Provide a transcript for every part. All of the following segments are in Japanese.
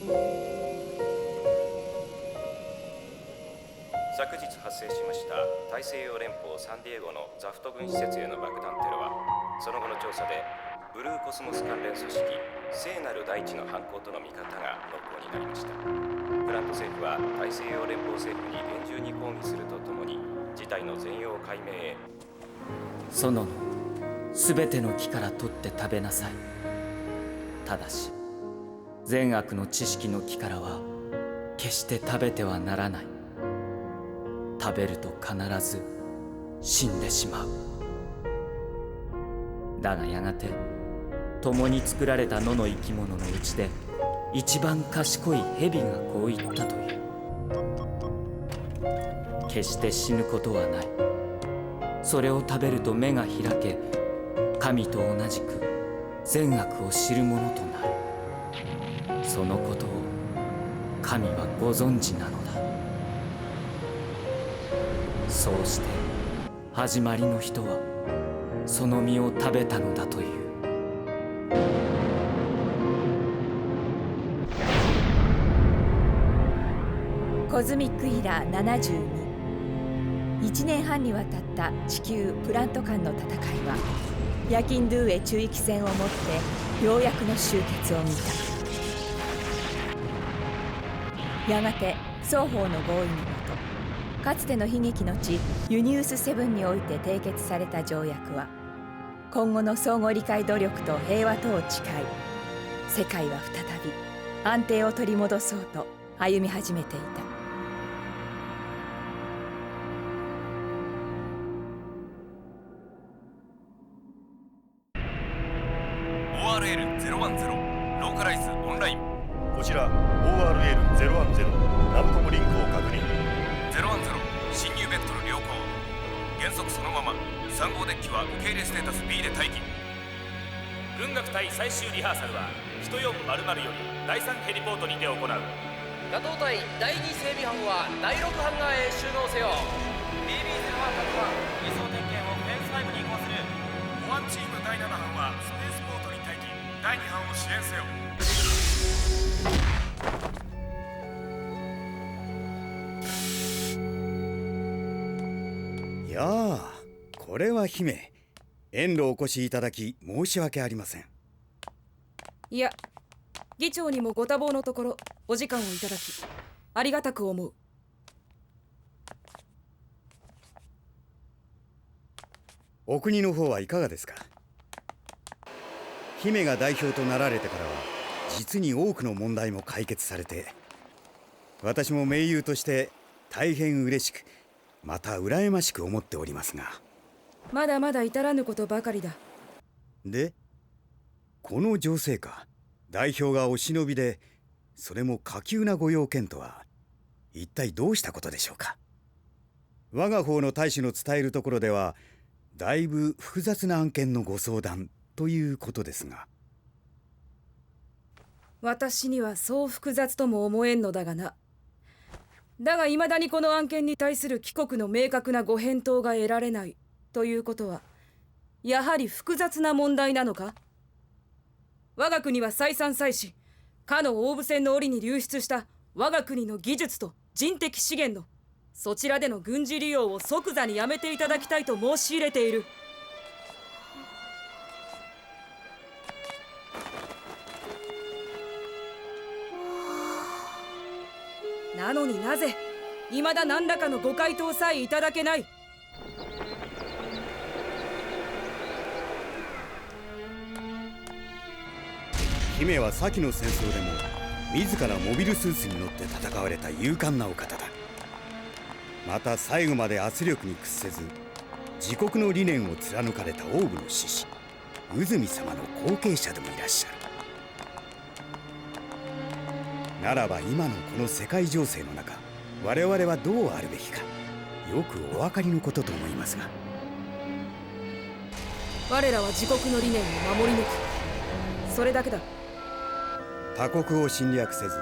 昨日発生しました大西洋連邦サンディエゴのザフト軍施設への爆弾テロは、その後の調査でブルーコスモス関連組織聖なる大地の犯行との見方が濃厚になりました。グラント政府は大西洋連邦政府に厳重に抗議するとともに、事態の全容解明へ。園のすべての木から取って食べなさい。ただし善悪の知識の木からは決して食べてはならない。食べると必ず死んでしまう。だがやがて共に作られた野の生き物のうちで一番賢い蛇がこう言ったという。決して死ぬことはない。それを食べると目が開け、神と同じく善悪を知るものとなる。そのことを神はご存知なのだ。そうして始まりの人はその実を食べたのだという。コズミックイラー72。1年半にわたった地球プラント間の戦いは、ヤキンドゥーエ中域戦をもってようやくの終結を見た。やがて双方の合意のもと、かつての悲劇の地ユニウス7において締結された条約は、今後の相互理解努力と平和とを誓い、世界は再び安定を取り戻そうと歩み始めていた。ORL010 ローカライズオンライン。こちら ORL010 ラブコムリンクを確認。010侵入ベクトル良好。原則そのまま。3号デッキは受け入れステータス B で待機。軍学隊最終リハーサルは1400より第3ヘリポートにて行う。打倒隊第2整備班は第6ハンガーへ収納せよ。 BB01 は輸送点検をフェンス5に移行する。保安チーム第7班はスペースポートに待機。第2班を支援せよ。やあ、これは姫、遠路お越しいただき申し訳ありません。いや、議長にもご多忙のところお時間をいただきありがたく思う。お国の方はいかがですか。姫が代表となられてからは実に多くの問題も解決されて、私も盟友として大変嬉しく、また羨ましく思っておりますが。まだまだ至らぬことばかりだ。で、この情勢下、代表がお忍びで、それも下級なご用件とは一体どうしたことでしょうか。我が方の大使の伝えるところでは、だいぶ複雑な案件のご相談ということですが。私にはそう複雑とも思えんのだがな。だが未だにこの案件に対する帰国の明確なご返答が得られないということは、やはり複雑な問題なのか。我が国は再三再四、かの大武線の折に流出した我が国の技術と人的資源のそちらでの軍事利用を即座にやめていただきたいと申し入れている。なのになぜ未だ何らかのご回答さえいただけない。姫は先の戦争でも自らモビルスーツに乗って戦われた勇敢なお方だ。また最後まで圧力に屈せず自国の理念を貫かれた王武の志士宇住様の後継者でもいらっしゃる。ならば今のこの世界情勢の中、我々はどうあるべきかよくお分かりのことと思いますが。我らは自国の理念を守り抜く、それだけだ。他国を侵略せず、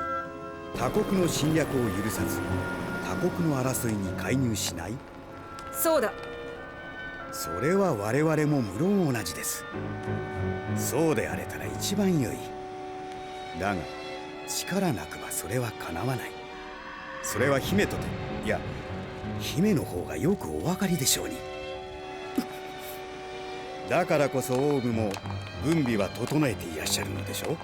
他国の侵略を許さず、他国の争いに介入しない。そうだ。それは我々も無論同じです。そうであれたら一番良い。だが力なくばそれはかなわない。それは姫とて、いや姫の方がよくお分かりでしょうに。だからこそ王具も軍備は整えていらっしゃるのでしょう。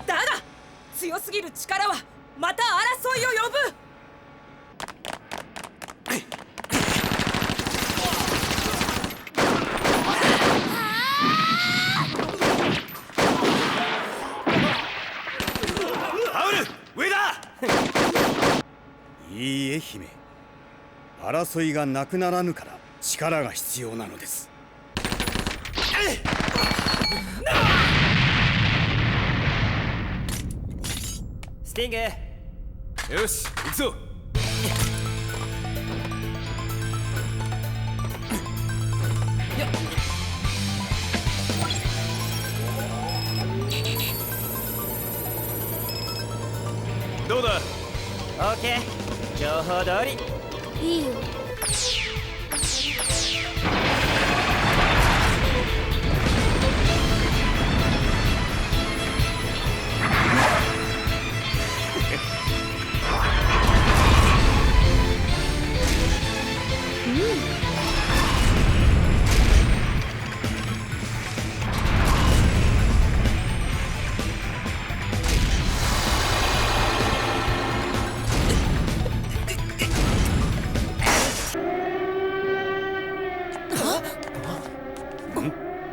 だが強すぎる力はまた争いを呼ぶ。いいえ姫、争いがなくならぬから力が必要なのです。スティング、よし行くぞ。どうだ。オーケー、情報通り。いいよ。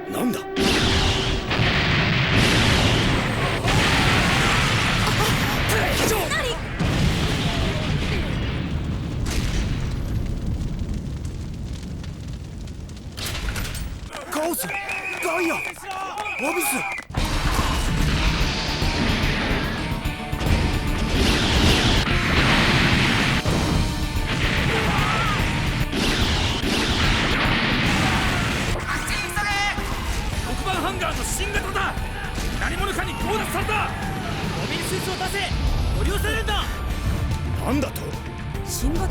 なんだ。カオス、ガイア、アビス。黒板ハンガーの新型だ。何者かに強奪された。モビルスーツを出せ。取り寄せるんだ。なんだと。新型。あ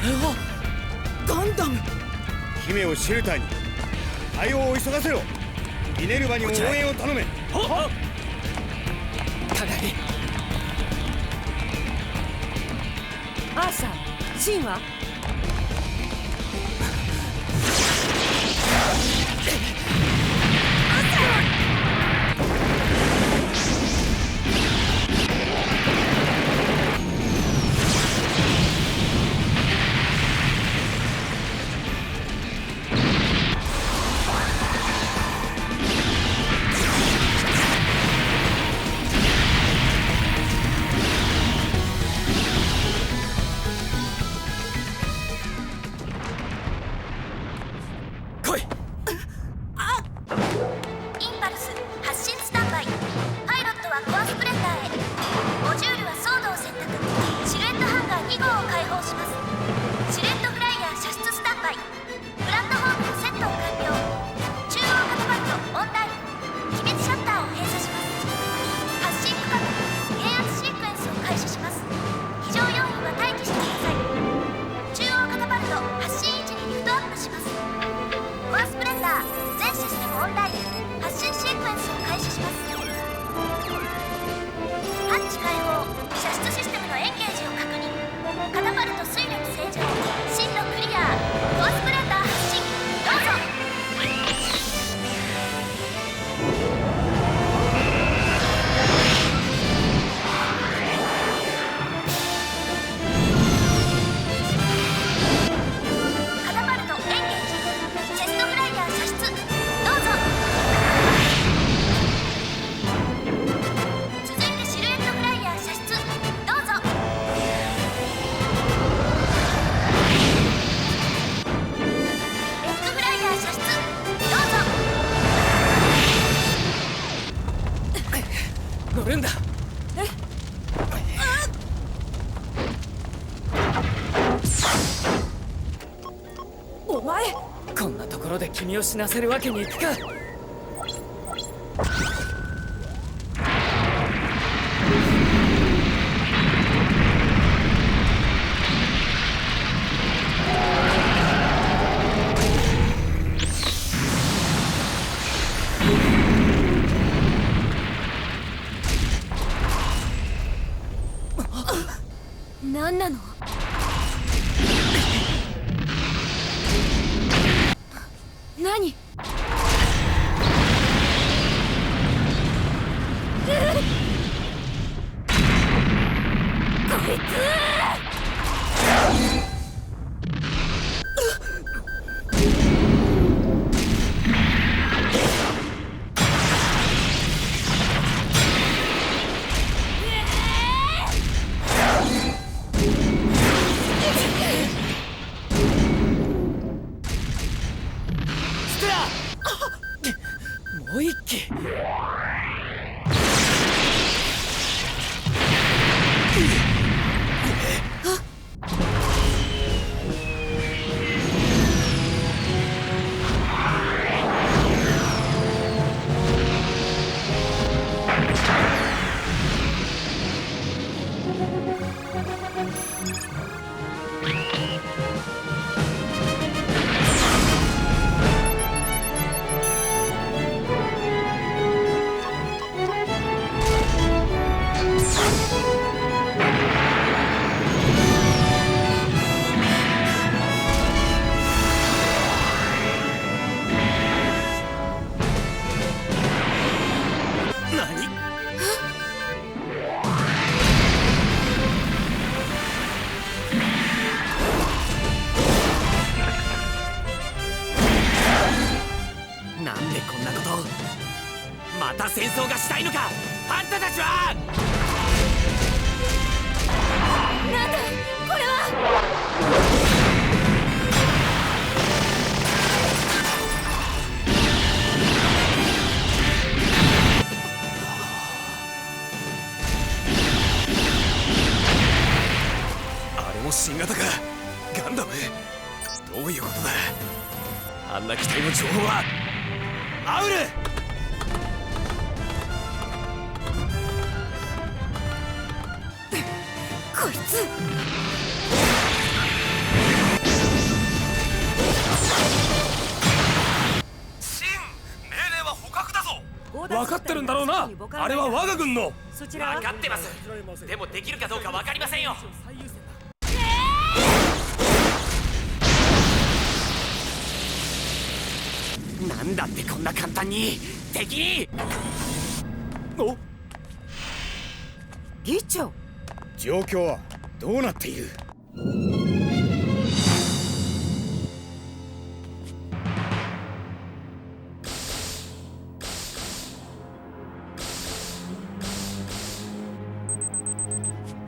れはガンダム。姫をシェルターに。対応を急がせろ。ミネルヴァにも応援を頼め。はっ。鏡。アーサー、シンはインパルス前。こんなところで君を死なせるわけにいくか。何なの？何？こいつ！もう一機。なんでこんなことを。また戦争がしたいのか、あんたたちは。なんだこれは！あれも新型か。ガンダム。どういうことだ。あんな機体の情報はアウル。こいつ！シン、命令は捕獲だぞ。分かってるんだろうな。あれは我が軍の。分かってます。でもできるかどうか分かりませんよ。なんだってこんな簡単に敵に。お、議長。状況はどうなっている？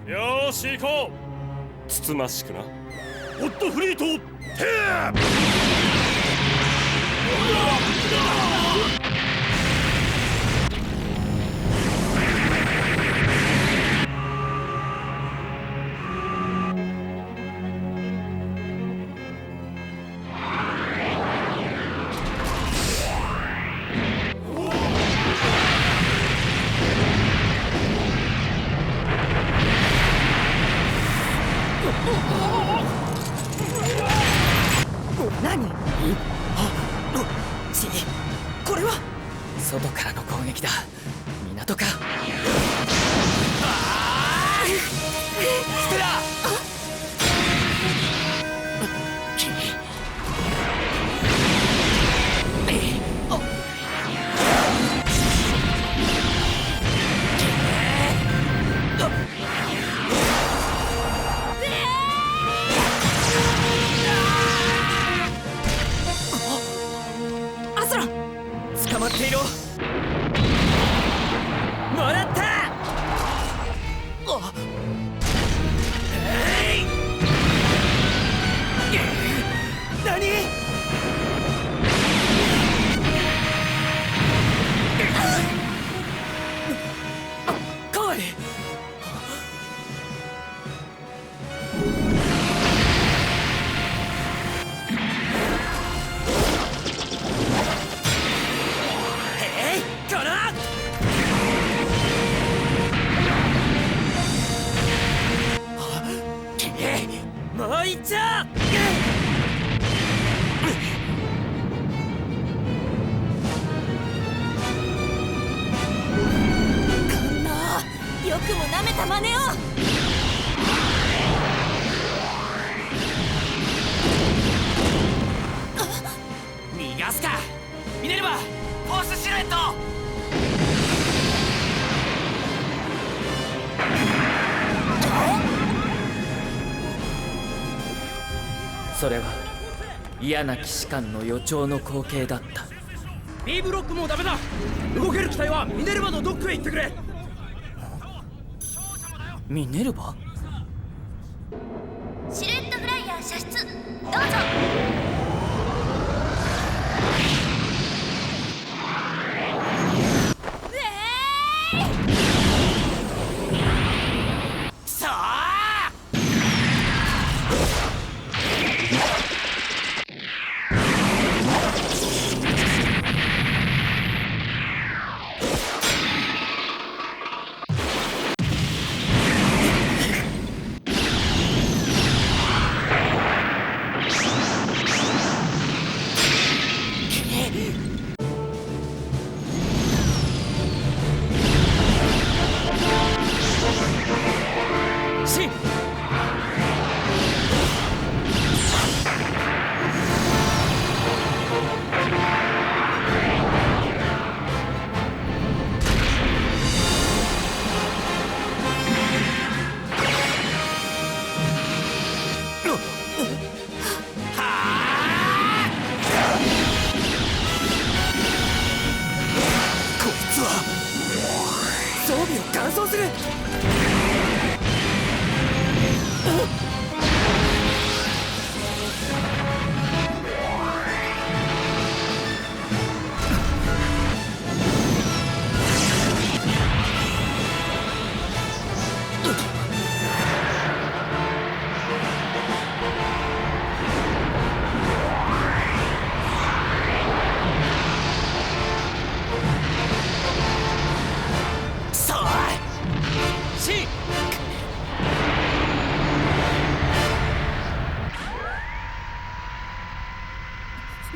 よーし行こう。つつましくな。ホットフリート、テー！何？これは外からの攻撃だ。港か。ステラ。アスラン、捕まっていろ。もらった。あっ。参っちゃよくも舐めた真似を。逃がすか。ミネルヴァ、フォースシルエット。それは嫌な騎士官の予兆の光景だった。 B ブロックもダメだ。動ける機体はミネルヴァのドックへ行ってくれ。ミネルヴァ？シルエットフライヤー射出、どうぞ。さあ装備を乾燥する。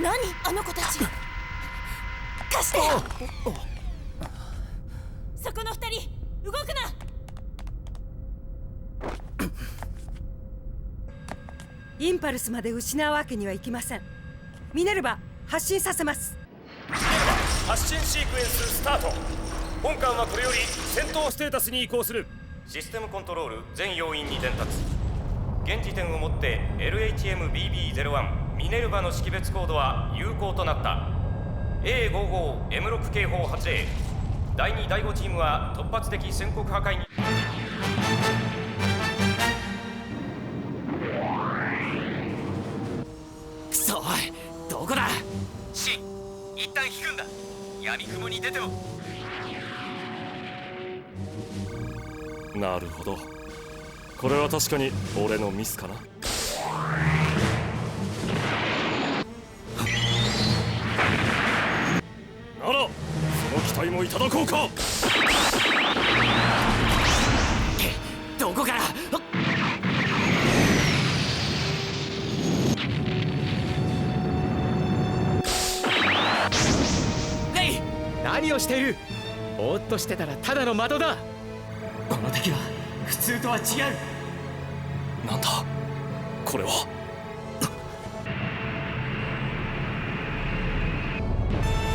何あの子たち。貸して。そこの二人動くな。インパルスまで失うわけにはいきません。ミネルヴァ、発進させます。ミネルヴァ、発進シークエンススタート。本艦はこれより戦闘ステータスに移行する。システムコントロール全要員に伝達。現時点をもって LHMBB01 ミネルヴァの識別コードは有効となった。 A55M6 警報発令。第2第5チームは突発的宣告破壊に。くそ、どこだ。シン、一旦引くんだ。闇雲に出ても。なるほど、これは確かに俺のミスかな。ならその機体もいただこうか。どこから。レイ、何をしている。ぼーっとしてたらただの的だ。この敵は普通とは違う。なんだこれは。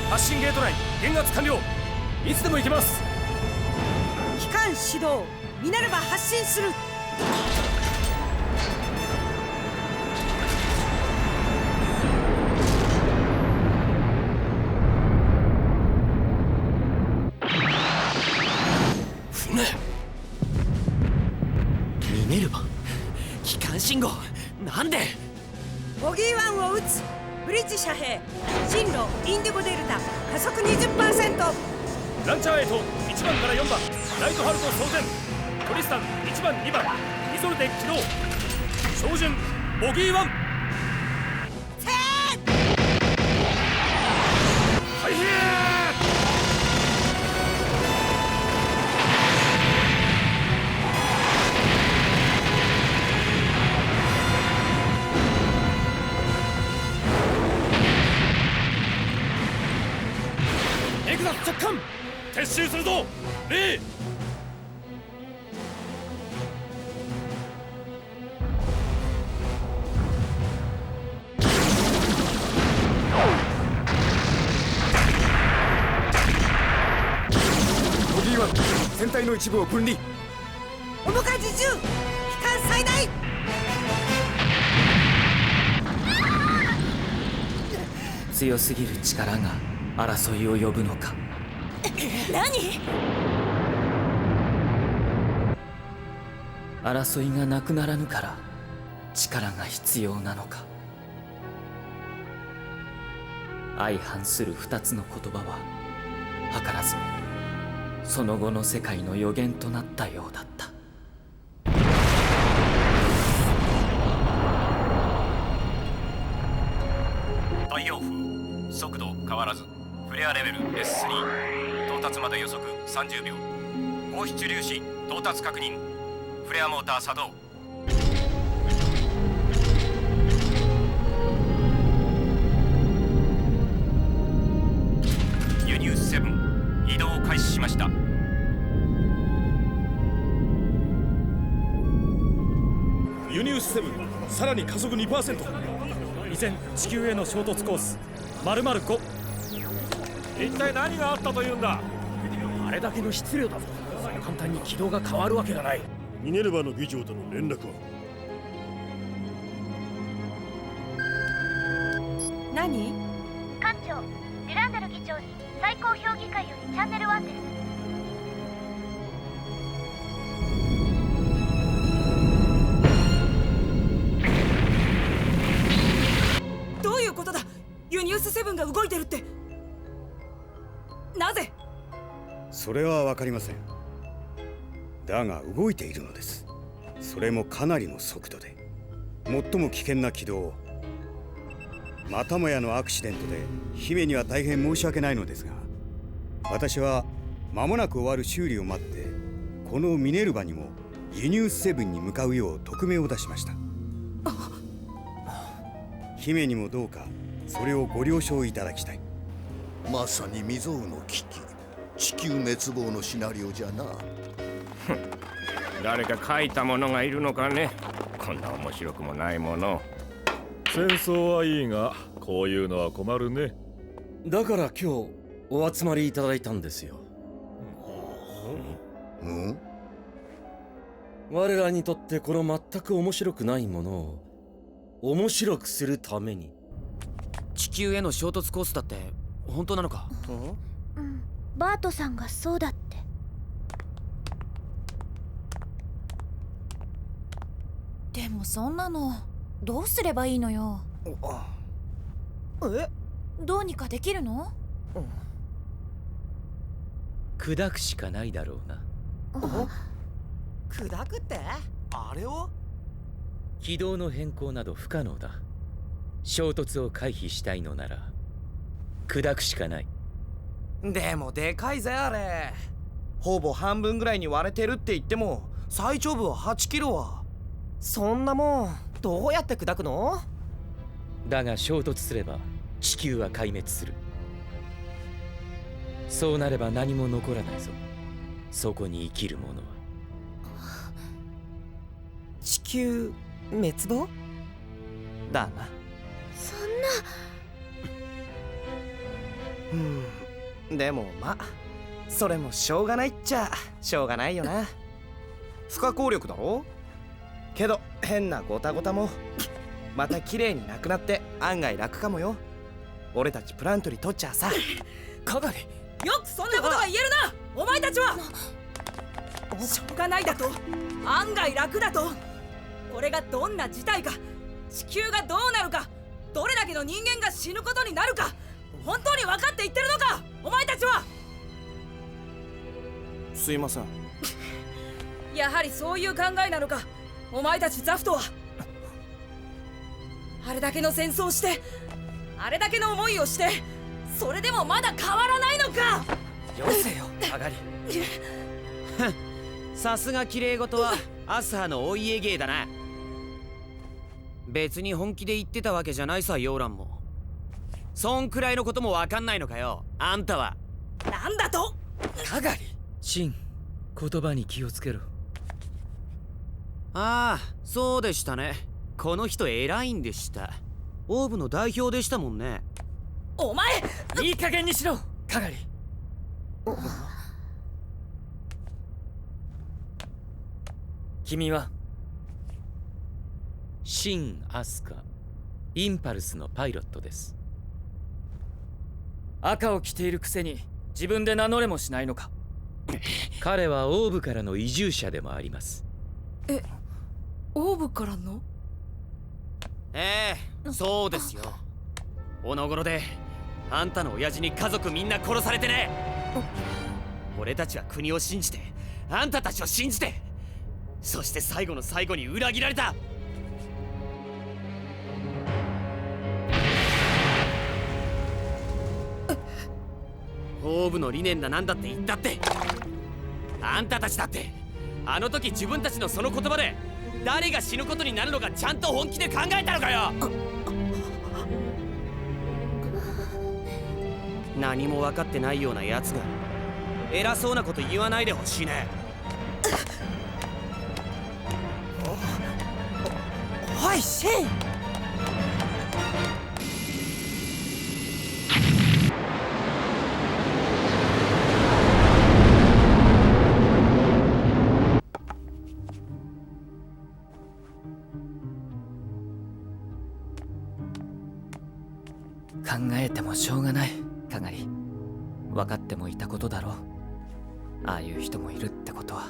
発進ゲート内減圧完了。いつでも行けます。機関始動。ミネルヴァ発進する。船。ミネルヴァ、機関信号なんで。ボギー1を撃つ。ブリッジ遮蔽。進路インディゴデルタ、加速 20%。 ランチャー8、1番から4番ライトハルト装填。トリスタン1番2番イソルテ起動。照準ボギー1。はいへー。着艦。撤収するぞ。礼。ボディ1、船体の一部を分離。面かじ10、機関最大。強すぎる力が争いを呼ぶのか。何？争いがなくならぬから力が必要なのか。相反する二つの言葉は図らずもその後の世界の予言となったようだった。太陽風、速度変わらず、フレアレベル S3、到達まで予測30秒。放出粒子到達確認。フレアモーター作動。ユニウス7、移動を開始しました。ユニウス7、さらに加速 2%。依然地球への衝突コース005。一体何があったというんだ。あれだけの質量だぞ。そう簡単に軌道が変わるわけがない。ミネルヴァの議長との連絡は？何？艦長、デュランダル議長に最高評議会よりチャンネル1です。どういうことだ。ユニウス7が動いてるって。なぜ？それは分かりません。だが動いているのです。それもかなりの速度で、最も危険な軌道を。またもやのアクシデントで姫には大変申し訳ないのですが、私は間もなく終わる修理を待って、このミネルヴァにもユニウス7に向かうよう匿名を出しました。姫にもどうかそれをご了承いただきたい。まさに未曾有の危機、地球滅亡のシナリオじゃな。誰か書いたものがいるのかね。こんな面白くもないもの。戦争はいいが、こういうのは困るね。だから今日お集まりいただいたんですよ。我らにとってこの全く面白くないものを面白くするために。地球への衝突コースだって本当なのか？うん、バートさんがそうだって。でもそんなのどうすればいいのよ。どうにかできるの？砕くしかないだろうな。砕くって？あれを？軌道の変更など不可能だ。衝突を回避したいのなら砕くしかない。でもでかいぜあれ。ほぼ半分ぐらいに割れてるって言っても最長部は8キロは。そんなもんどうやって砕くの？だが衝突すれば地球は壊滅する。そうなれば何も残らないぞ。そこに生きる者は。地球滅亡だな。そんな。でもまあそれもしょうがないっちゃしょうがないよな。不可抗力だろ。けど変なゴタゴタもまた綺麗になくなって案外楽かもよ。俺たちプラントにとっちゃさ。かがりよくそんなことが言えるな。お前たちはしょうがないだと、案外楽だと。これがどんな事態か、地球がどうなるか、どれだけの人間が死ぬことになるか、本当に分かって言ってるのか、お前たちは。すいません。やはりそういう考えなのか、お前たちザフトは。あれだけの戦争をして、あれだけの思いをして、それでもまだ変わらないのか。よせよかがり。さすが綺麗事はアスハのお家芸だな。別に本気で言ってたわけじゃないさ、ヨーランも。そんくらいのこともわかんないのかよあんたは。ななんだと。かがり。シン、言葉に気をつけろ。ああ、そうでしたね。この人偉いんでした。オーブの代表でしたもんね。お前、いい加減にしろ、かがり。君はシン・アスカ、インパルスのパイロットです。赤を着ているくせに自分で名乗れもしないのか。彼はオーブからの移住者でもあります。オーブからの？ええ、そうですよ。おのごろであんたの親父に家族みんな殺されてね。俺たちは国を信じて、あんたたちを信じて、そして最後の最後に裏切られた。オーブの理念だなんだって言ったって、あんたたちだってあの時自分たちのその言葉で誰が死ぬことになるのかちゃんと本気で考えたのかよ。何も分かってないようなやつが偉そうなこと言わないでほしいね。おいシン、考えてもしょうがない、かがり。分かってもいたことだろう。ああいう人もいるってことは。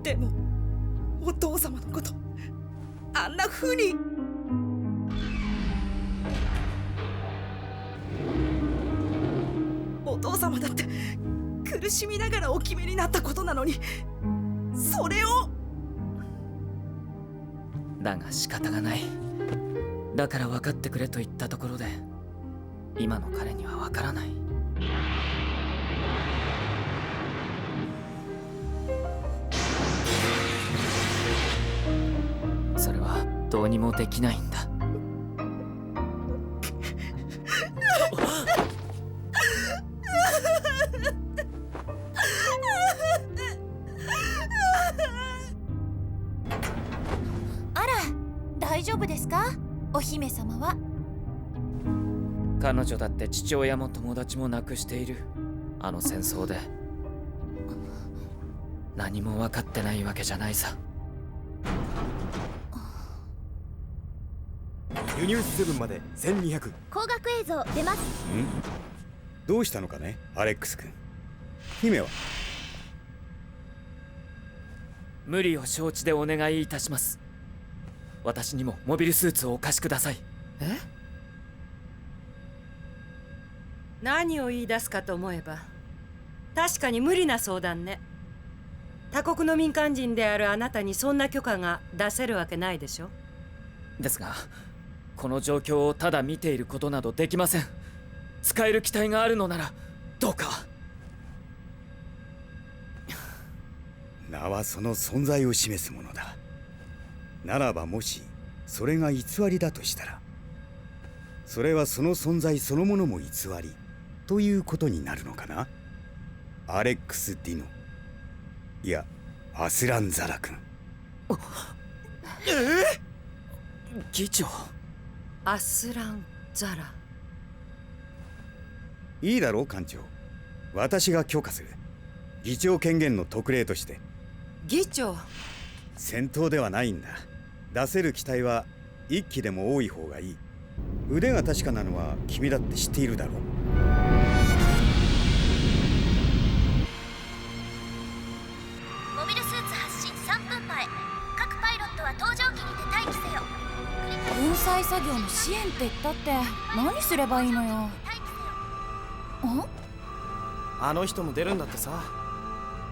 でもお父様のことあんな風に。お父様だって苦しみながらお決めになったことなのに、それを。だが仕方がない。だから分かってくれと言ったところで今の彼には分からない。それはどうにもできないんだ。大丈夫ですか、お姫様は。彼女だって父親も友達も亡くしている。あの戦争で何も分かってないわけじゃないさ。ユニウス7まで1200。光学映像出ます。どうしたのかね、アレックス君。姫は？無理を承知でお願いいたします。私にもモビルスーツをお貸しください。何を言い出すかと思えば確かに無理な相談ね。他国の民間人であるあなたにそんな許可が出せるわけないでしょ。ですがこの状況をただ見ていることなどできません。使える機体があるのならどうか。名はその存在を示すものだ。ならばもしそれが偽りだとしたら、それはその存在そのものも偽りということになるのかな。アレックス・ディノ、いやアスラン・ザラ君。議長。アスラン・ザラ。いいだろう艦長、私が許可する。議長権限の特例として。議長、戦闘ではないんだ。出せる機体は1機でも多い方がいい。腕が確かなのは君だって知っているだろう。モビルスーツ発進3分前、各パイロットは搭乗機にて待機せよ。粉砕作業の支援って言ったって何すればいいのよ。あの人も出るんだってさ。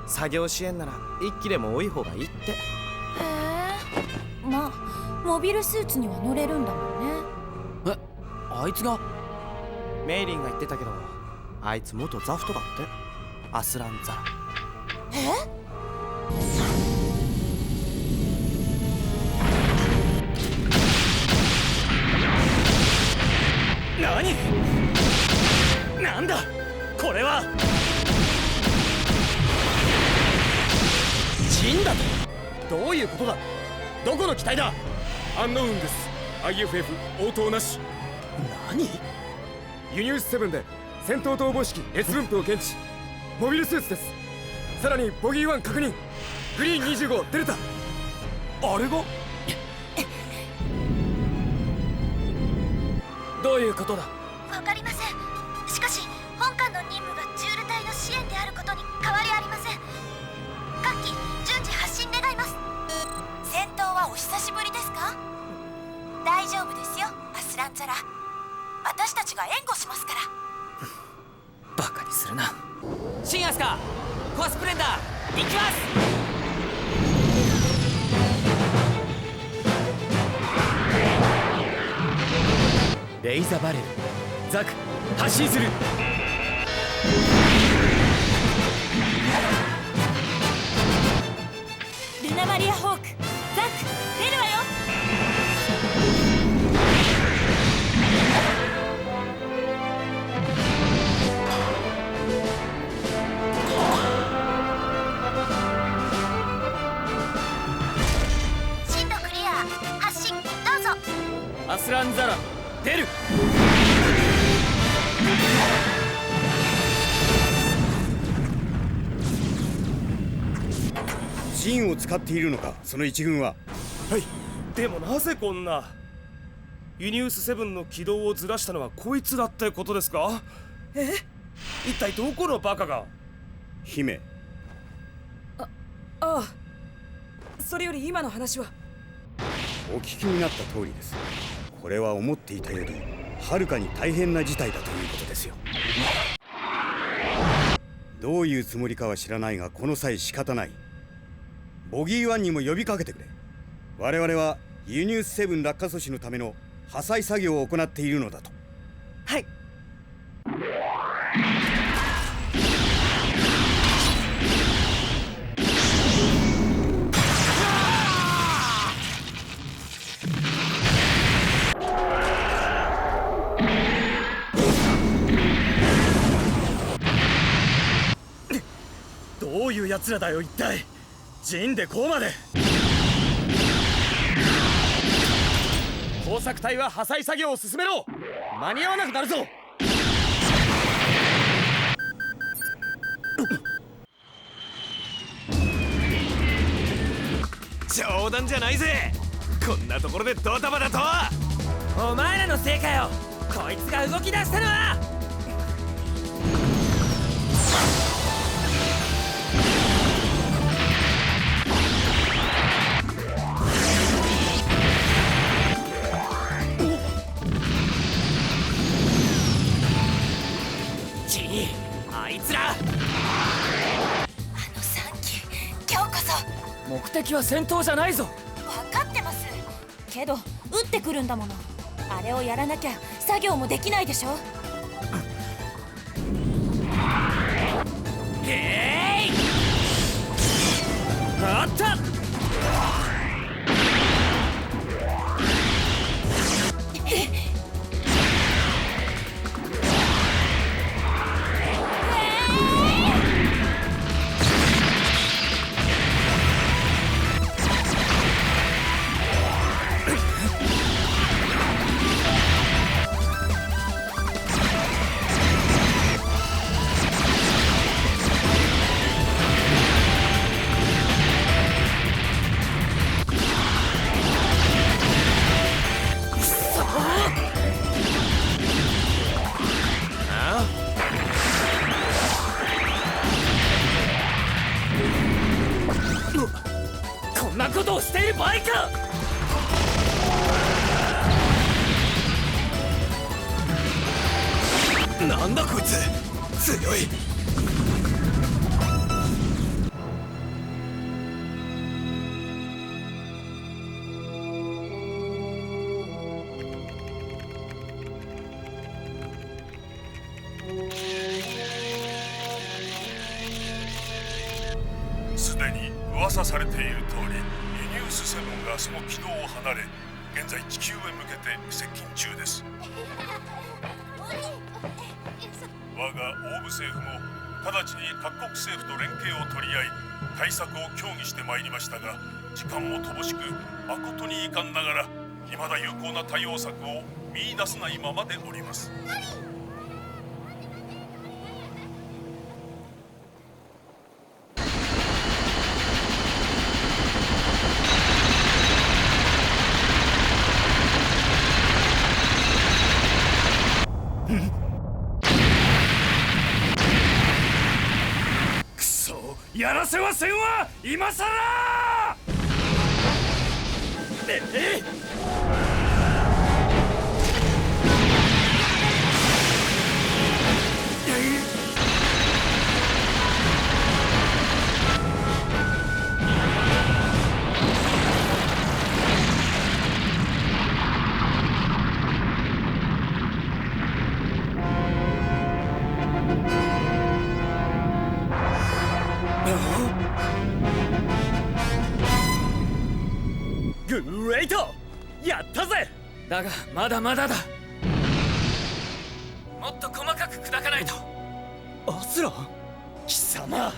作業支援なら1機でも多い方がいいって。へえ、まあモビルスーツには乗れるんだもんね。あいつが？メイリンが言ってたけど、あいつ元ザフトだって。アスラン・ザラ。何なんだこれは。ジンだと？どういうことだ？どこの機体だ？アンノウンです。 IFF 応答なし。何？ユニウス7で戦闘逃亡式 S 分布を検知。モビルスーツです。さらにボギー1確認。グリーン25デルタ。あれが？どういうことだ？わかりません。しかし本艦の任務がジュール隊の支援であることに変わりありません。各機順次発進願います。戦闘はお久しぶりですか？大丈夫ですよアスランザラ。私たちが援護しますから。バカにするな。新アスカコアスプレンダー行きます。レイザバレルザク発進する。ルナマリアホークザク出るわよ。進路クリア。発進どうぞ。アスランザラ出る。陣を使っているのかその一軍は。はい。でもなぜこんな。ユニウス7の軌道をずらしたのはこいつだってことですか？一体どこのバカが。姫。ああ。それより今の話は。お聞きになった通りです。これは思っていたよりはるかに大変な事態だということですよ。どういうつもりかは知らないがこの際仕方ない。ボギー1にも呼びかけてくれ。我々はユニウス7落下阻止のための破砕作業を行っているのだと。はい。どういう奴らだよ一体。陣でこうまで。工作隊は破砕作業を進めろ。間に合わなくなるぞ。冗談じゃないぜ。こんなところでドタバタとは。お前らのせいかよ。こいつが動き出したのは。あいつら。あの3機今日こそ。目的は戦闘じゃないぞ。分かってます。けど撃ってくるんだもの。あれをやらなきゃ作業もできないでしょ。あった。こんなことをしている場合か。なんだこいつ強い。すでに噂されている通りユニウス7がその軌道を離れ現在地球へ向けて接近中です。我が欧部政府も直ちに各国政府と連携を取り合い対策を協議してまいりましたが、時間も乏しく誠に遺憾ながら未だ有効な対応策を見出せないままでおります。くそ、やらせはせんわ今さら。グレイト、やったぜ。だがまだまだだ。もっと細かく砕かないと。アスラ、貴様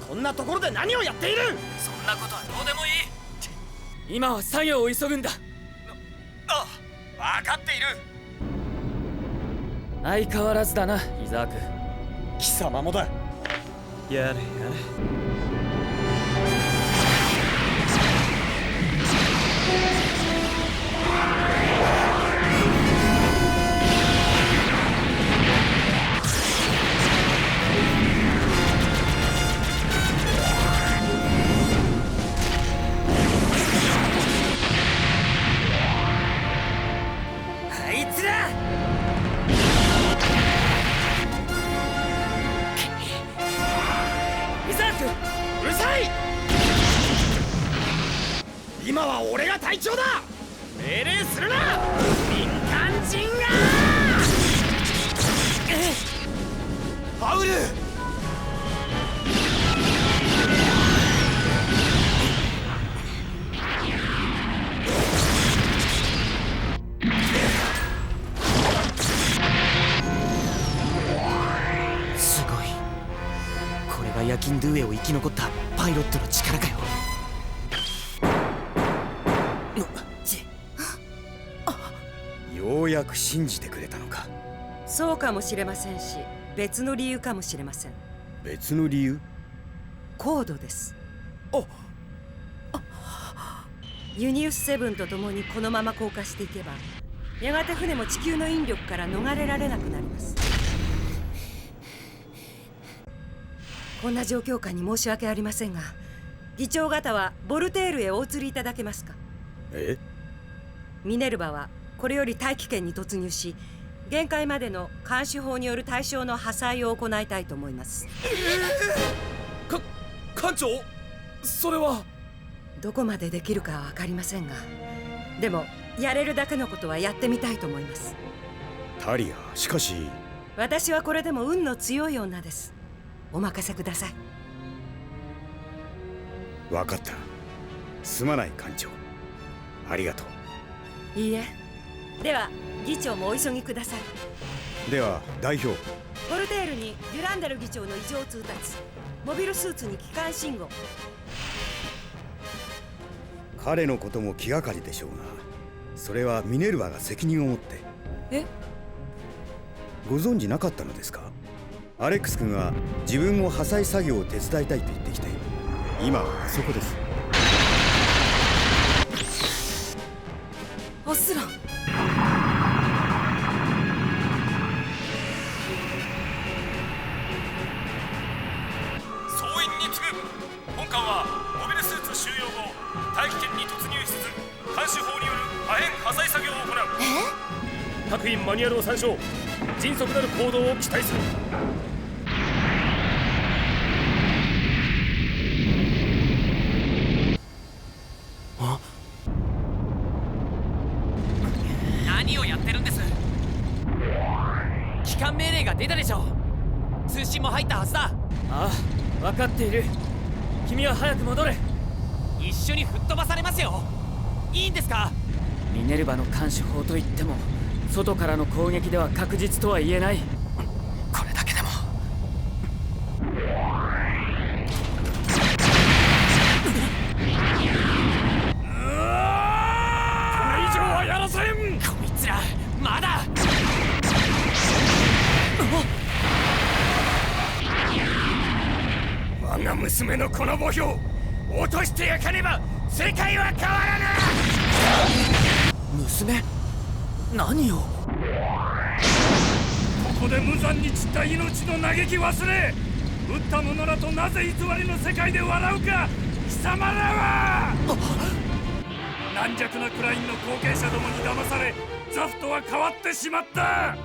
こんなところで何をやっている。そんなことはどうでもいい。今は作業を急ぐんだ。分かっている。相変わらずだな、イザーク。貴様もだ。やれやれ。あいつら！イザーク、うるさい！今は俺が隊長だ。命令するな、民間人が！ハウル！すごい。これがヤキンドゥエを生き残ったパイロットの力かよ。ようやく信じてくれたのか。そうかもしれませんし、別の理由かもしれません。別の理由？コードです。ユニウス7と共にこのまま降下していけば、やがて船も地球の引力から逃れられなくなります。こんな状況下に申し訳ありませんが、議長方はボルテールへお移りいただけますか。ミネルヴァはこれより大気圏に突入し、限界までの監視法による対象の破砕を行いたいと思います。艦長、それは。どこまでできるかは分かりませんが、でもやれるだけのことはやってみたいと思います。タリア、しかし私はこれでも運の強い女です。お任せください。分かった。すまない艦長、ありがとう。いいえ。では議長もお急ぎください。では代表、ボルテールにデュランダル議長の異常通達、モビルスーツに機関信号。彼のことも気がかりでしょうが、それはミネルヴァが責任を持って。ご存知なかったのですか？アレックス君が自分も破砕作業を手伝いたいと言ってきて、今はあそこです。アスラン、総員に次ぐ。本艦はモビルスーツ収容後、大気圏に突入しつつ監視法による破片破砕作業を行う。各員マニュアルを参照。迅速なる行動を期待する。何をやってるんです。帰還命令が出たでしょ。通信も入ったはずだ。ああ、分かっている。君は早く戻れ。一緒に吹っ飛ばされますよ。いいんですか？ミネルヴァの監視法といっても外からの攻撃では確実とは言えない。これだけでもこれ以上はやらせん。こいつらまだ。我が娘のこの墓標落としてやかねば世界は変わらぬ。娘？何を？ここで無残に散った命の嘆き忘れ、撃った者らとなぜ偽りの世界で笑うか。貴様らは軟弱なクラインの後継者どもに騙され、ザフトは変わってしまった。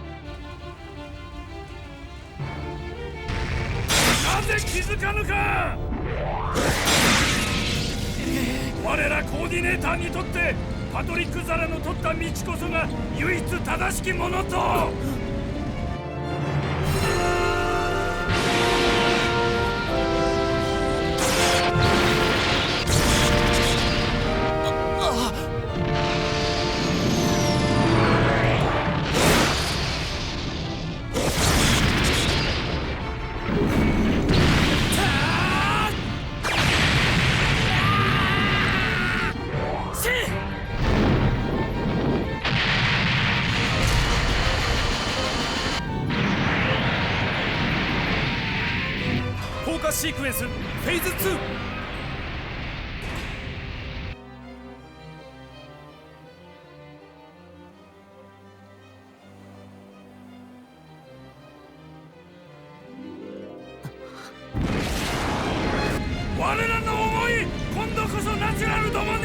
なぜ気づかぬか。我らコーディネーターにとってパトリック・ザラの取った道こそが唯一正しきものと。シークエンスフェーズ2。我らの思い、今度こそナチュラルどもに。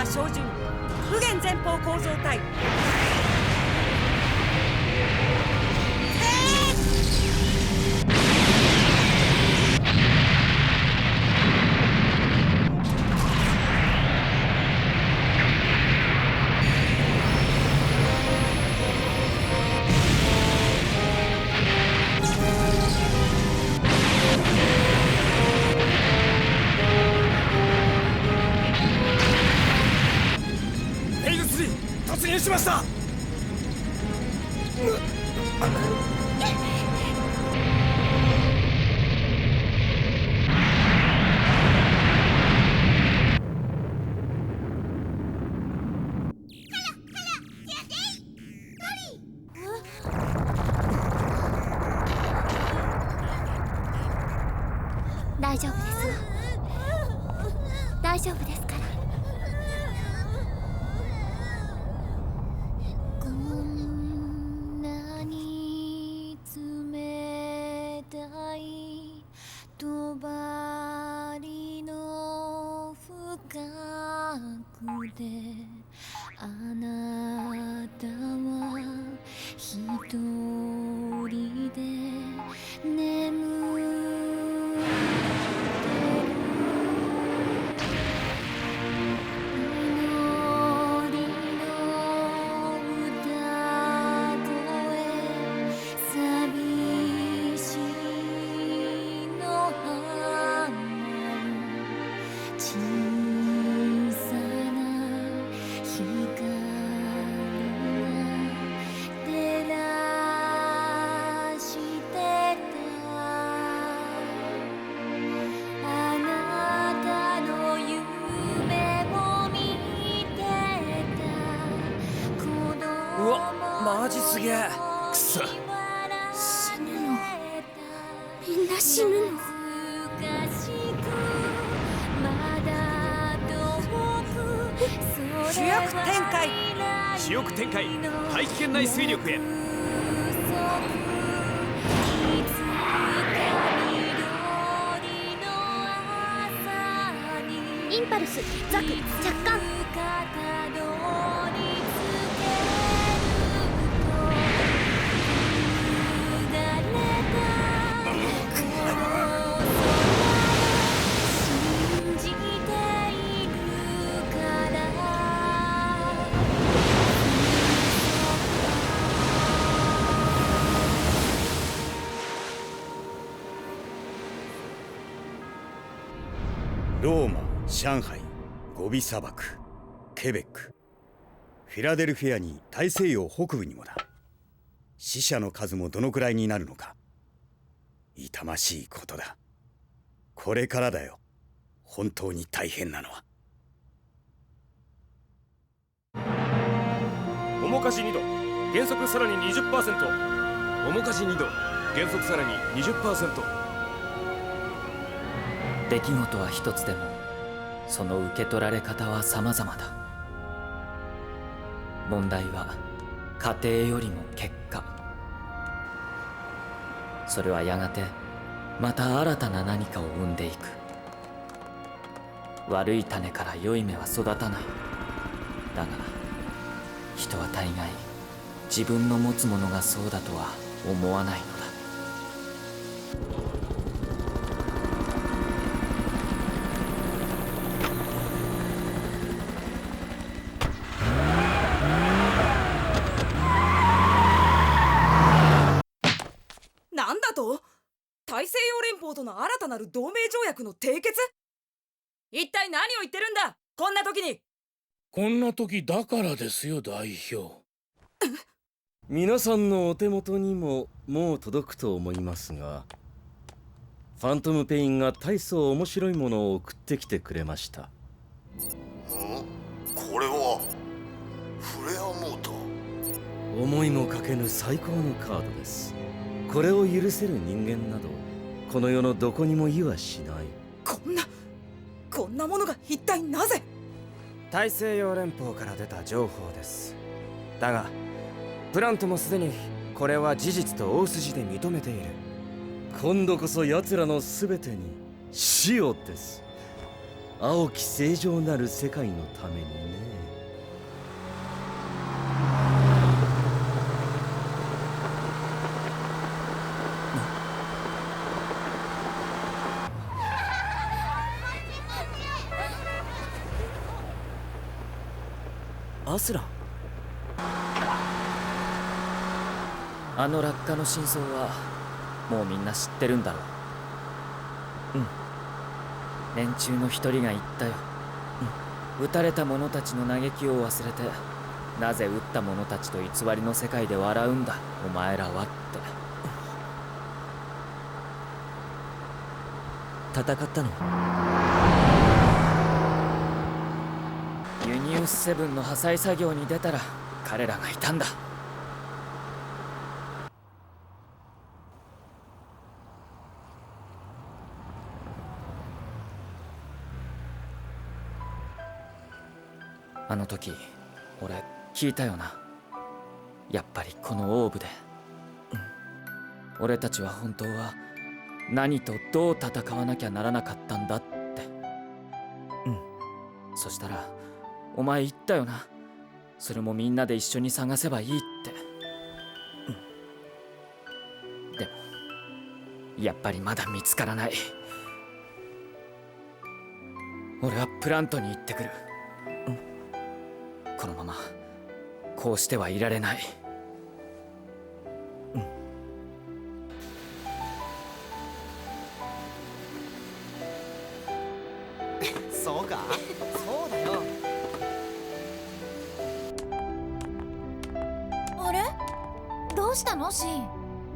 照準右舷前方構造体。突入しました。大丈夫ですわ。大丈夫ですから。こんなに冷たい帳の深くであなたは一人で眠マジすげえ。くそ、死ぬの。みんな死ぬの。主翼展開。主翼展開。大気圏内水力へ。いンパルスザク着艦。ローマ、上海、ゴビ砂漠、ケベック、フィラデルフィアに大西洋北部にもだ。死者の数もどのくらいになるのか。痛ましいことだ。これからだよ、本当に大変なのは。面かじ2度、減速さらに 20%。 面かじ2度、減速さらに 20%。出来事は一つでもその受け取られ方は様々だ。問題は過程よりも結果。それはやがてまた新たな何かを生んでいく。悪い種から良い芽は育たない。だが人は大概自分の持つものがそうだとは思わないのだ。なんだと？大西洋連邦との新たなる同盟条約の締結？一体何を言ってるんだ、こんな時に。こんな時だからですよ、代表。皆さんのお手元にももう届くと思いますが、ファントムペインが大層面白いものを送ってきてくれました。これはフレアモーター。思いもかけぬ最高のカードです。これを許せる人間などこの世のどこにもいはしない。こんなものが一体なぜ？大西洋連邦から出た情報です。だがプラントもすでにこれは事実と大筋で認めている。今度こそ奴らの全てに死をです。青き正常なる世界のためにね。アスラン。あの落下の真相はもうみんな知ってるんだろう。連中の一人が言ったよ。撃たれた者たちの嘆きを忘れて、なぜ撃った者たちと偽りの世界で笑うんだお前らはって。戦ったの？ユニウスセブンの破砕作業に出たら彼らがいたんだ。あの時俺聞いたよな。やっぱりこのオーブで、俺たちは本当は何とどう戦わなきゃならなかったんだって。そしたらお前言ったよな。それもみんなで一緒に探せばいいって。でもやっぱりまだ見つからない。俺はプラントに行ってくる。このままこうしてはいられない。そうか？そうだよ。あれ？どうしたのシン？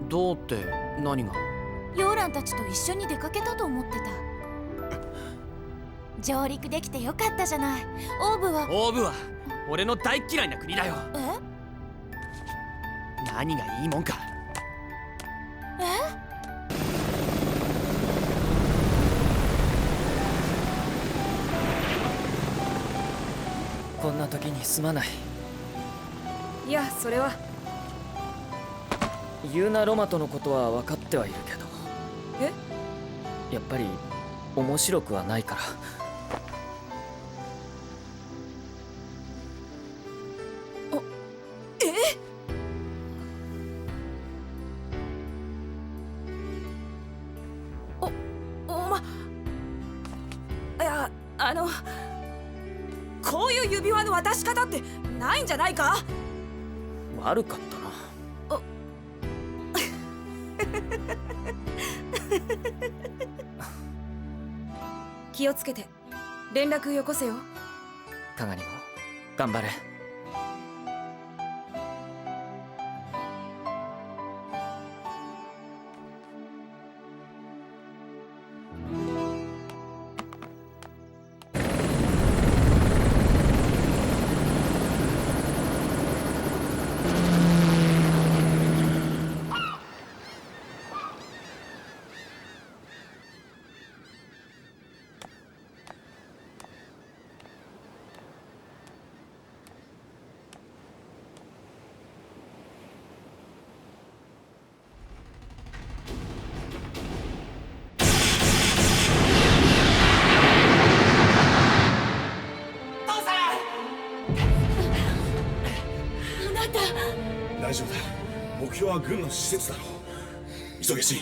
どうって何が？ヨーランたちと一緒に出かけたと思ってた。上陸できてよかったじゃない。オーブは俺の大嫌いな国だよ。何がいいもんか。こんな時にすまない。いや、それはユーナ・ロマトのことは分かってはいるけど、やっぱり面白くはないから。いや、こういう指輪の渡し方ってないんじゃないか？悪かったな。気をつけて連絡よこせよ。カガニも頑張れ。大丈夫だ。目標は軍の施設だろう。急げし。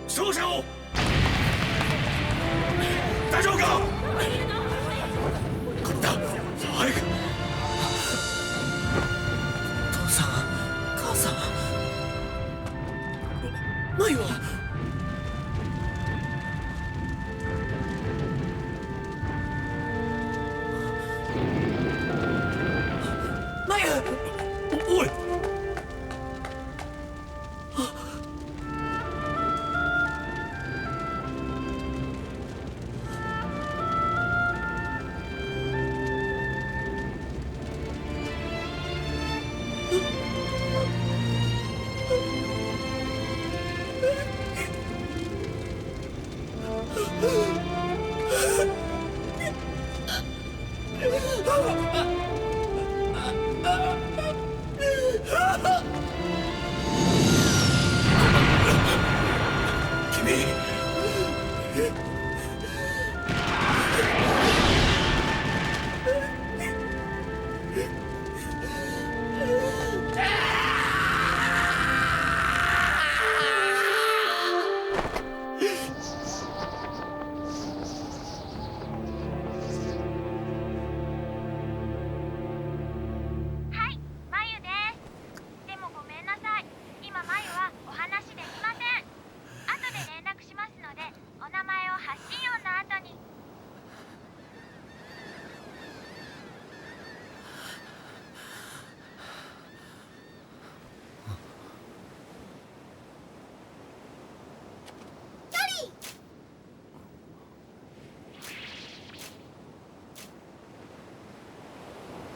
勝者を。大丈夫か？これだ。さあ早く。父さん、母さん。マイは？マイ！おい。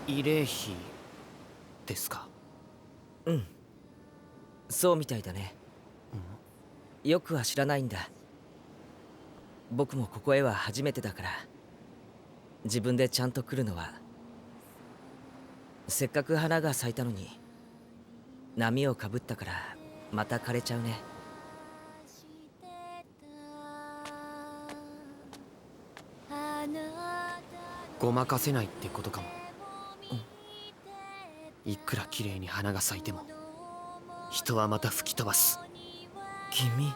慰霊碑ですか？うん、そうみたいだね。よくは知らないんだ。僕もここへは初めてだから、自分でちゃんと来るのは。せっかく花が咲いたのに波をかぶったからまた枯れちゃうね。ごまかせないってことかも。いくら綺麗に花が咲いても人はまた吹き飛ばす。君。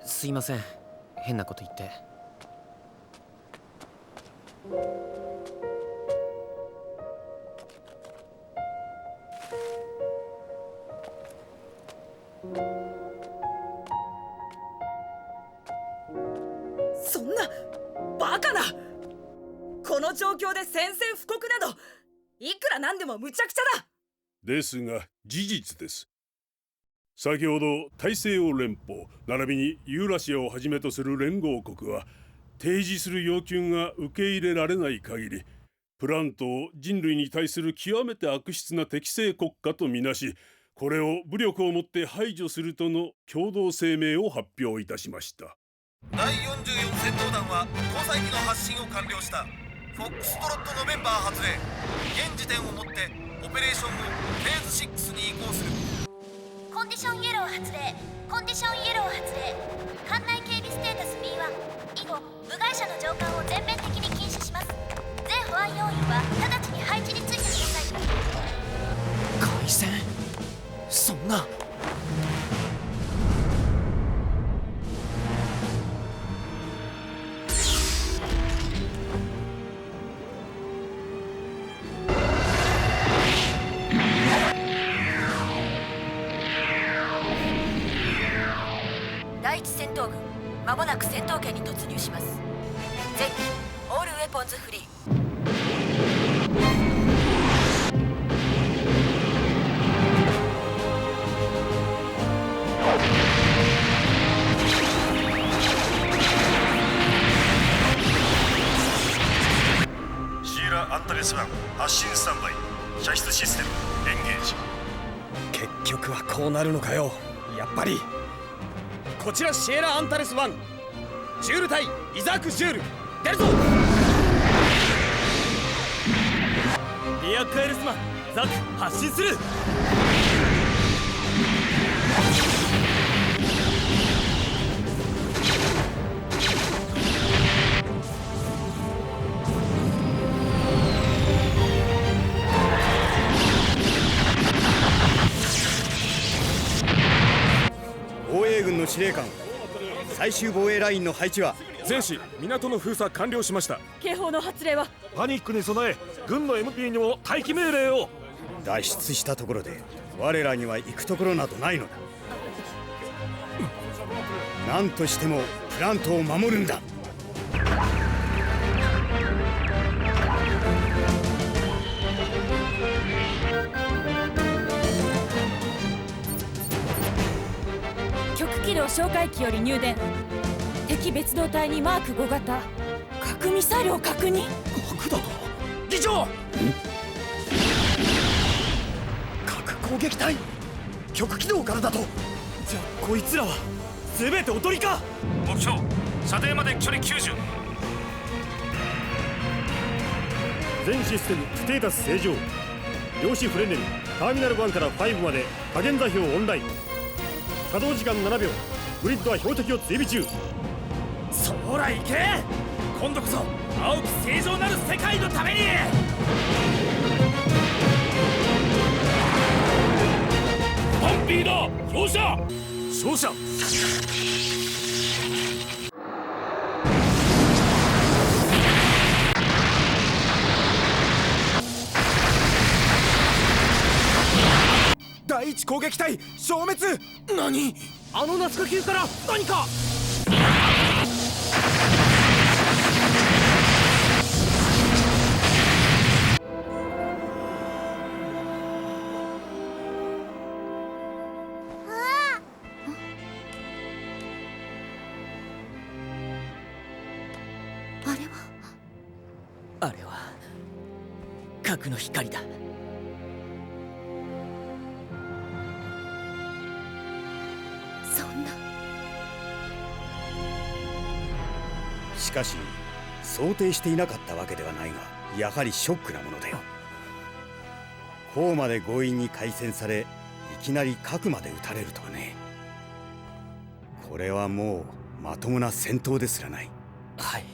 すいません、変なこと言って。そんなバカな。この状況で宣戦布告などいくらなんでも無茶苦茶だ。ですが事実です。先ほど大西洋連邦並びにユーラシアをはじめとする連合国は提示する要求が受け入れられない限り、プラントを人類に対する極めて悪質な敵性国家とみなし、これを武力をもって排除するとの共同声明を発表いたしました。第44戦闘団は搭載機の発信を完了した。フォックストロットのメンバー発令。現時点をもってオペレーションをフェーズ6に移行する。コンディションイエロー発令。コンディションイエロー発令。艦内警備ステータス B1。以後部外者の乗艦を全面的に禁止します。全保安要員は直ちに配置についてください。海戦？そんな。第一戦闘群、まもなく戦闘圏に突入します。前期オールウェポンズフリー。シーラ・アンタレス1発進スタンバイ。射出システムエンゲージ。結局はこうなるのかよ。やっぱりこちらシエラ・アンタレス1、ジュール対イザーク・ジュール、出るぞ。リアック・エルスマン、ザク発進する。防衛軍の司令官、最終防衛ラインの配置は？全市港の封鎖完了しました。警報の発令は？パニックに備え軍の MP にも待機命令を。脱出したところで我らには行くところなどないのだ。何としてもプラントを守るんだ。極軌道哨戒機より入電。敵別動隊にマーク5型核ミサイルを確認。核だと？議長！核攻撃隊極軌道からだと？じゃあこいつらは全ておとりか？目標射程まで距離90。全システムステータス正常。量子フレネルターミナル1から5まで加減座標オンライン。稼働時間7秒。グリッドは標的を追尾中。そら行け。今度こそ青く正常なる世界のために。パンピーだ。照射。照射。第一攻撃隊消滅。何？あのナスカ級から何か。あれは核の光だ。そんな。しかし想定していなかったわけではないが、やはりショックなものだよ。こうまで強引に開戦され、いきなり核まで撃たれるとはね。これはもうまともな戦闘ですらない。はい。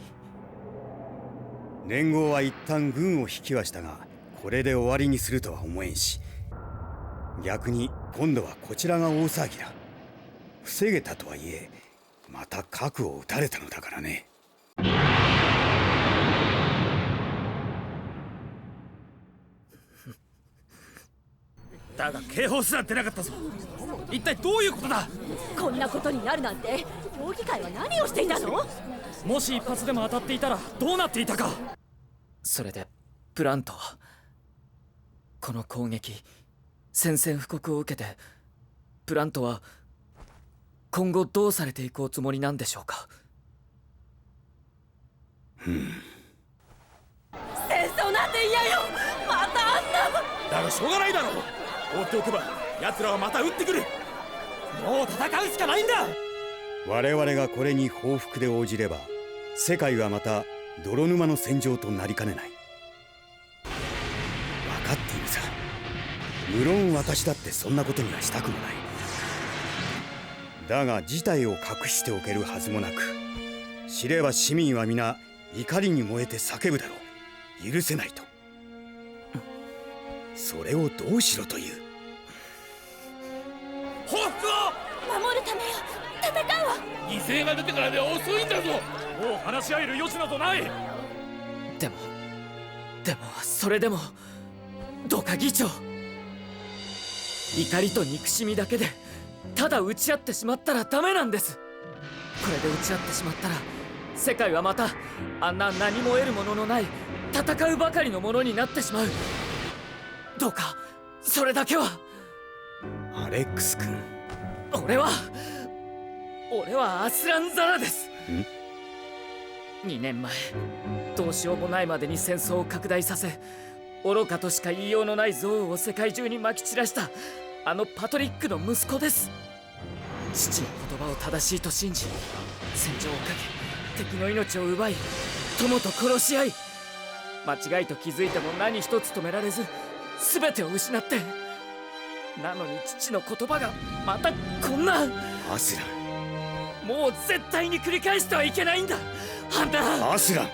連合は一旦軍を引きはしたが、これで終わりにするとは思えんし、逆に今度はこちらが大騒ぎだ。防げたとはいえ、また核を撃たれたのだからね。だが警報すら出なかったぞ。一体どういうことだ。こんなことになるなんて協議会は何をしていたの？もし一発でも当たっていたらどうなっていたか。それでプラントはこの攻撃、宣戦布告を受けてプラントは今後どうされていくおつもりなんでしょうか。戦争なんて嫌よ。またあんな。だがしょうがないだろう。放っておけば奴らはまた撃ってくる。もう戦うしかないんだ。我々がこれに報復で応じれば、世界はまた泥沼の戦場となりかねない。分かっているさ。無論私だってそんなことにはしたくもない。だが事態を隠しておけるはずもなく、知れば市民は皆怒りに燃えて叫ぶだろう。許せないと。それをどうしろという。報復を守るためよ。戦うわ。犠牲が出てからでは遅いんだぞ。もう話し合える余地などない。でもそれでもどうか議長、怒りと憎しみだけでただ打ち合ってしまったらダメなんです。これで打ち合ってしまったら世界はまたあんな何も得るもののない戦うばかりのものになってしまう。どうかそれだけは。アレックス君、俺はアスランザラです。2年前どうしようもないまでに戦争を拡大させ、愚かとしか言いようのない憎悪を世界中にまき散らしたあのパトリックの息子です。父の言葉を正しいと信じ、戦場をかけ敵の命を奪い友と殺し合い、間違いと気づいても何一つ止められず全てを失って、なのに父の言葉がまたこんな。アスラン、もう絶対に繰り返してはいけないんだ。あんた。アスラン、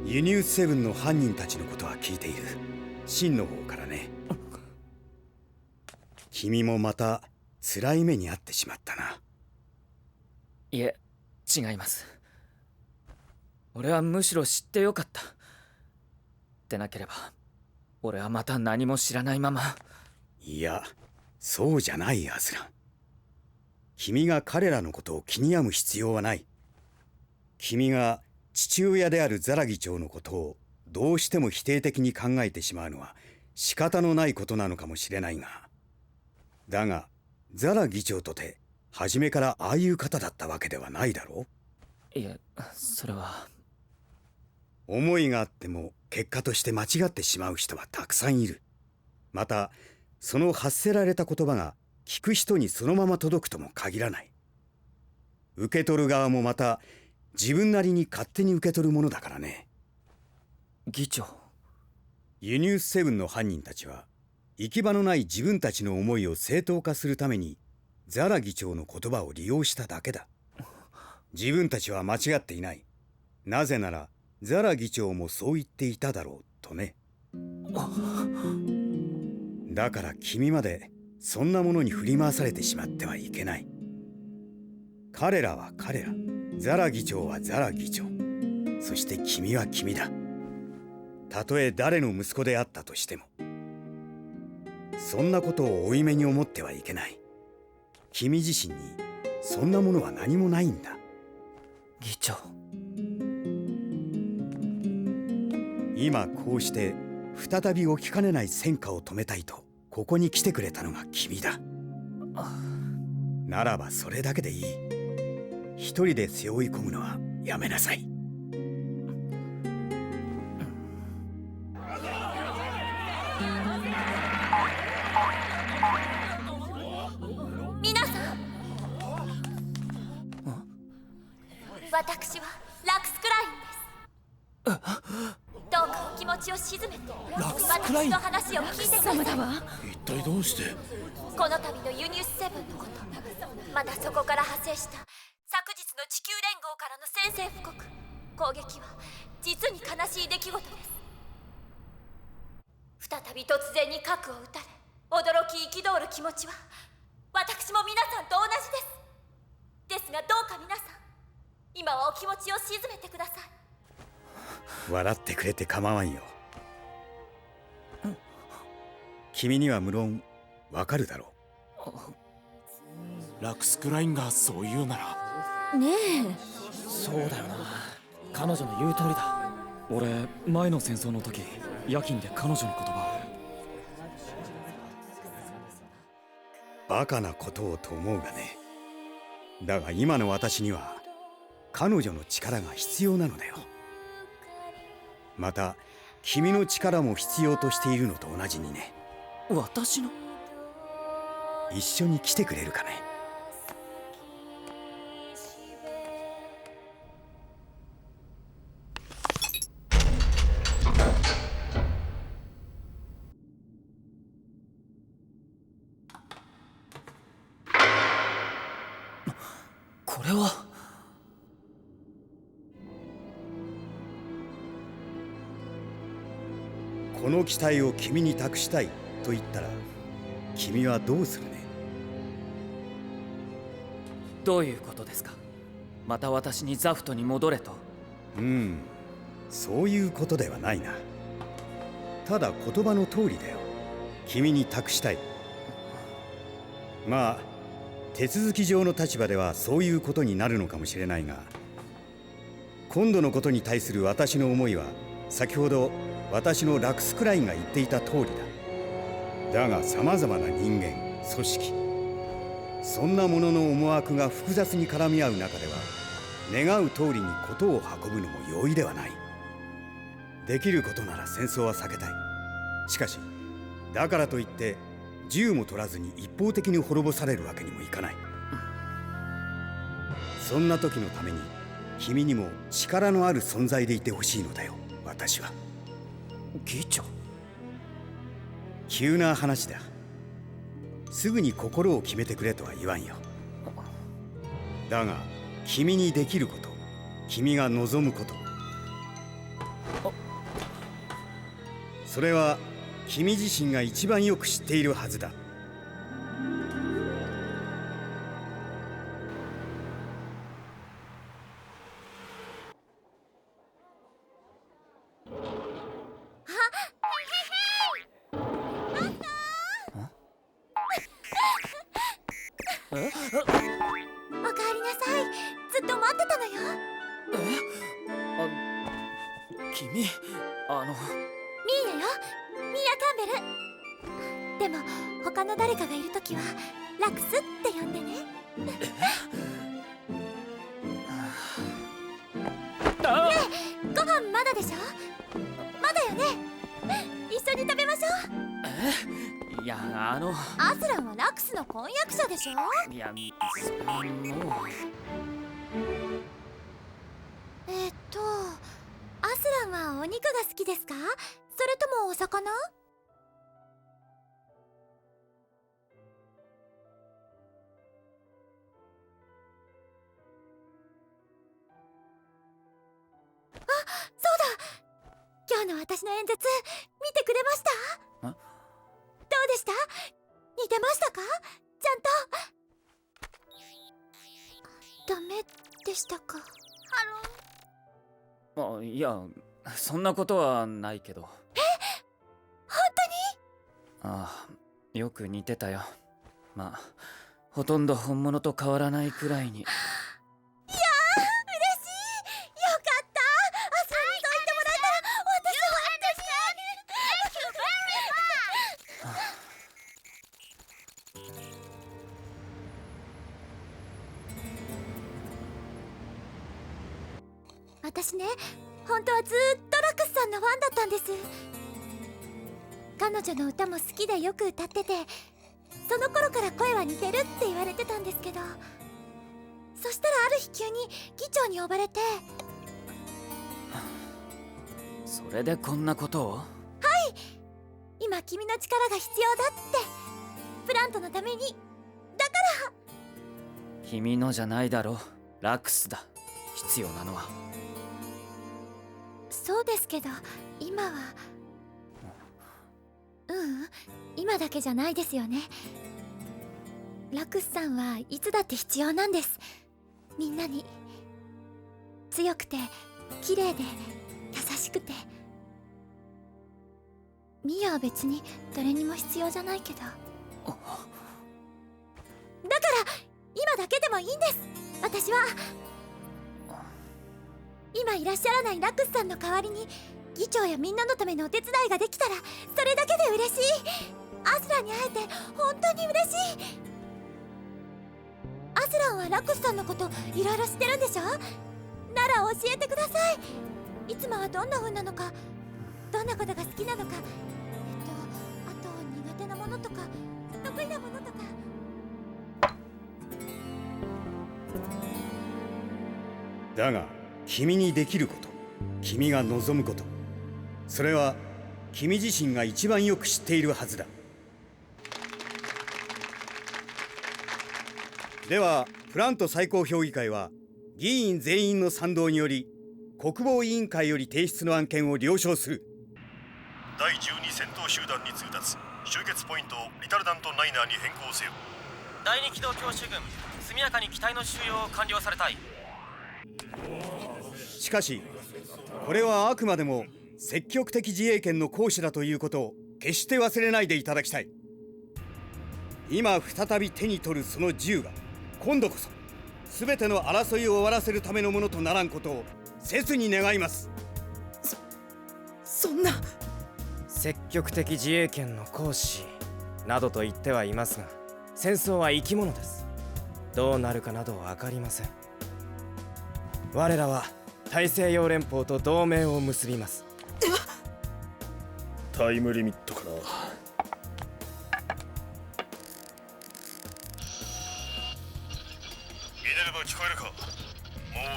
ユニウスセブンの犯人たちのことは聞いている。真の方からね。君もまた辛い目に遭ってしまったな。いえ、違います。俺はむしろ知ってよかった。でなければ俺はまた何も知らないまま。いや、そうじゃないアスラン。君が彼らのことを気に病む必要はない。君が父親であるザラ議長のことをどうしても否定的に考えてしまうのは仕方のないことなのかもしれないが、だがザラ議長とて初めからああいう方だったわけではないだろう。いえ、それは。思いがあっても結果として間違ってしまう人はたくさんいる。またその発せられた言葉が聞く人にそのまま届くとも限らない。受け取る側もまた自分なりに勝手に受け取るものだからね。議長、ユニウスセブンの犯人たちは行き場のない自分たちの思いを正当化するためにザラ議長の言葉を利用しただけだ。自分たちは間違っていない。なぜならザラ議長もそう言っていただろうとね。だから君までそんなものに振り回されてしまってはいけない。彼らは彼ら、ザラ議長はザラ議長、そして君は君だ。たとえ誰の息子であったとしても、そんなことを負い目に思ってはいけない。君自身にそんなものは何もないんだ。議長、今こうして再び起きかねない戦火を止めたいとここに来てくれたのが君だ。ならばそれだけでいい。一人で背負い込むのはやめなさい。皆さん、私はラクスクラインです。どうかお気持ちを鎮めて私の話を聞いてください。一体どうして。この度のユニウスセブンのこと、またそこから派生した昨日の地球連合からの宣戦布告、攻撃は実に悲しい出来事です。再び突然に核を撃たれ驚き憤る気持ちは私も皆さんと同じです。ですがどうか皆さん、今はお気持ちを鎮めてください。笑ってくれて構わんよ。君には無論わかるだろう。ラクスクラインがそう言うなら。ねえ、そうだよな。彼女の言う通りだ。俺、前の戦争の時夜勤で彼女の言葉。バカなことをと思うがね。だが今の私には彼女の力が必要なのだよ。また君の力も必要としているのと同じにね。私の？一緒に来てくれるかね。これは。この機体を君に託したいと言ったら君はどうするね。どういうことですか？また私にザフトに戻れと？そういうことではないな。ただ言葉の通りだよ。君に託したい。まあ手続き上の立場ではそういうことになるのかもしれないが、今度のことに対する私の思いは先ほど私のラクスクラインが言っていた通りだ。だがさまざまな人間、組織、そんなものの思惑が複雑に絡み合う中では願う通りに事を運ぶのも容易ではない。できることなら戦争は避けたい。しかしだからといって銃も取らずに一方的に滅ぼされるわけにもいかない。そんな時のために君にも力のある存在でいてほしいのだよ、私は。議長。急な話だ。すぐに心を決めてくれとは言わんよ。だが君にできること、君が望むこと、それは君自身が一番よく知っているはずだ。おかえりなさい。ずっと待ってたのよ。君、ミーヤよ、ミーヤ・キャンベル。でも他の誰かがいるときはラクスって呼んでね。ねえ、ご飯まだでしょ？まだよね。一緒に食べましょう。いや、アスランはラクスの婚約者でしょ？いや、それはもう。アスランはお肉が好きですか？それともお魚？あ、そうだ！今日の私の演説見てくれました？どうでした？似てましたか？ちゃんと。ダメでしたか？いや、そんなことはないけど。本当に？ああ、よく似てたよ。まあほとんど本物と変わらないくらいに。いやー、嬉しい。よかった。アスラにそう言ってもらえたら私は私ね、本当はずっとラクスさんのファンだったんです。彼女の歌も好きでよく歌ってて、その頃から声は似てるって言われてたんですけど、そしたらある日急に議長に呼ばれて。それでこんなことを？はい、今君の力が必要だって、プラントのために。だから。君のじゃないだろ、ラクスだ、必要なのは。そうですけど、今は。今だけじゃないですよね。ラクスさんはいつだって必要なんです。みんなに。強くて綺麗で優しくて。ミアは別に誰にも必要じゃないけど。だから今だけでもいいんです。私は今いらっしゃらないラクスさんの代わりに議長やみんなのためのお手伝いができたら、それだけで嬉しい。アスラに会えて本当に嬉しい。アススランはラクスさんのこといろいろ知ってるんでしょ？なら教えてください。いつもはどんな風なのか、どんなことが好きなのか、あと苦手なものとか得意なものとか。だが君にできること、君が望むこと、それは君自身が一番よく知っているはずだ。ではプラント最高評議会は議員全員の賛同により国防委員会より提出の案件を了承する。第12戦闘集団に通達、集結ポイントをリタルダントナイナーに変更せよ。第2機動教習軍、速やかに機体の収容を完了されたい。しかしこれはあくまでも積極的自衛権の行使だということを決して忘れないでいただきたい。今再び手に取るその銃が今度こそ全ての争いを終わらせるためのものとならんことを切に願います。そんな積極的自衛権の行使などと言ってはいますが、戦争は生き物です。どうなるかなど分かりません。我らは大西洋連邦と同盟を結びます。タイムリミットかな。ミネルヴァ聞こえるか。もう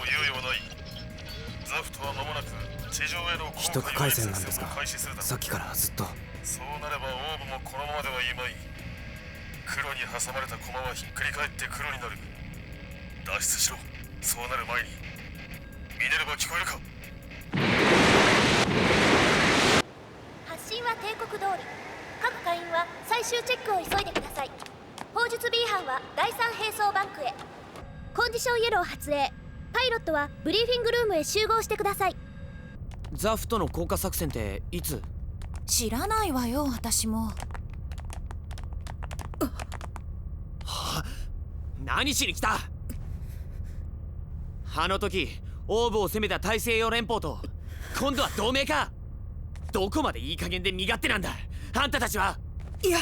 猶予はない。ザフトは間もなく地上への秘匿回線なんですが、さっきからずっと。そうなればオーブもこのままではいまい。黒に挟まれた駒はひっくり返って黒になる。脱出しろ。そうなる前に。ミネルヴァ聞こえるか。発信は定刻通り。各会員は最終チェックを急いでください。砲術 B 班は第3兵装バンクへ。コンディションイエロー発令。パイロットはブリーフィングルームへ集合してください。ザフトの降下作戦っていつ？知らないわよ、私も。何しに来た？あの時オーブを攻めた大西洋連邦と今度は同盟か？どこまでいい加減で身勝手なんだあんたたちは。いや、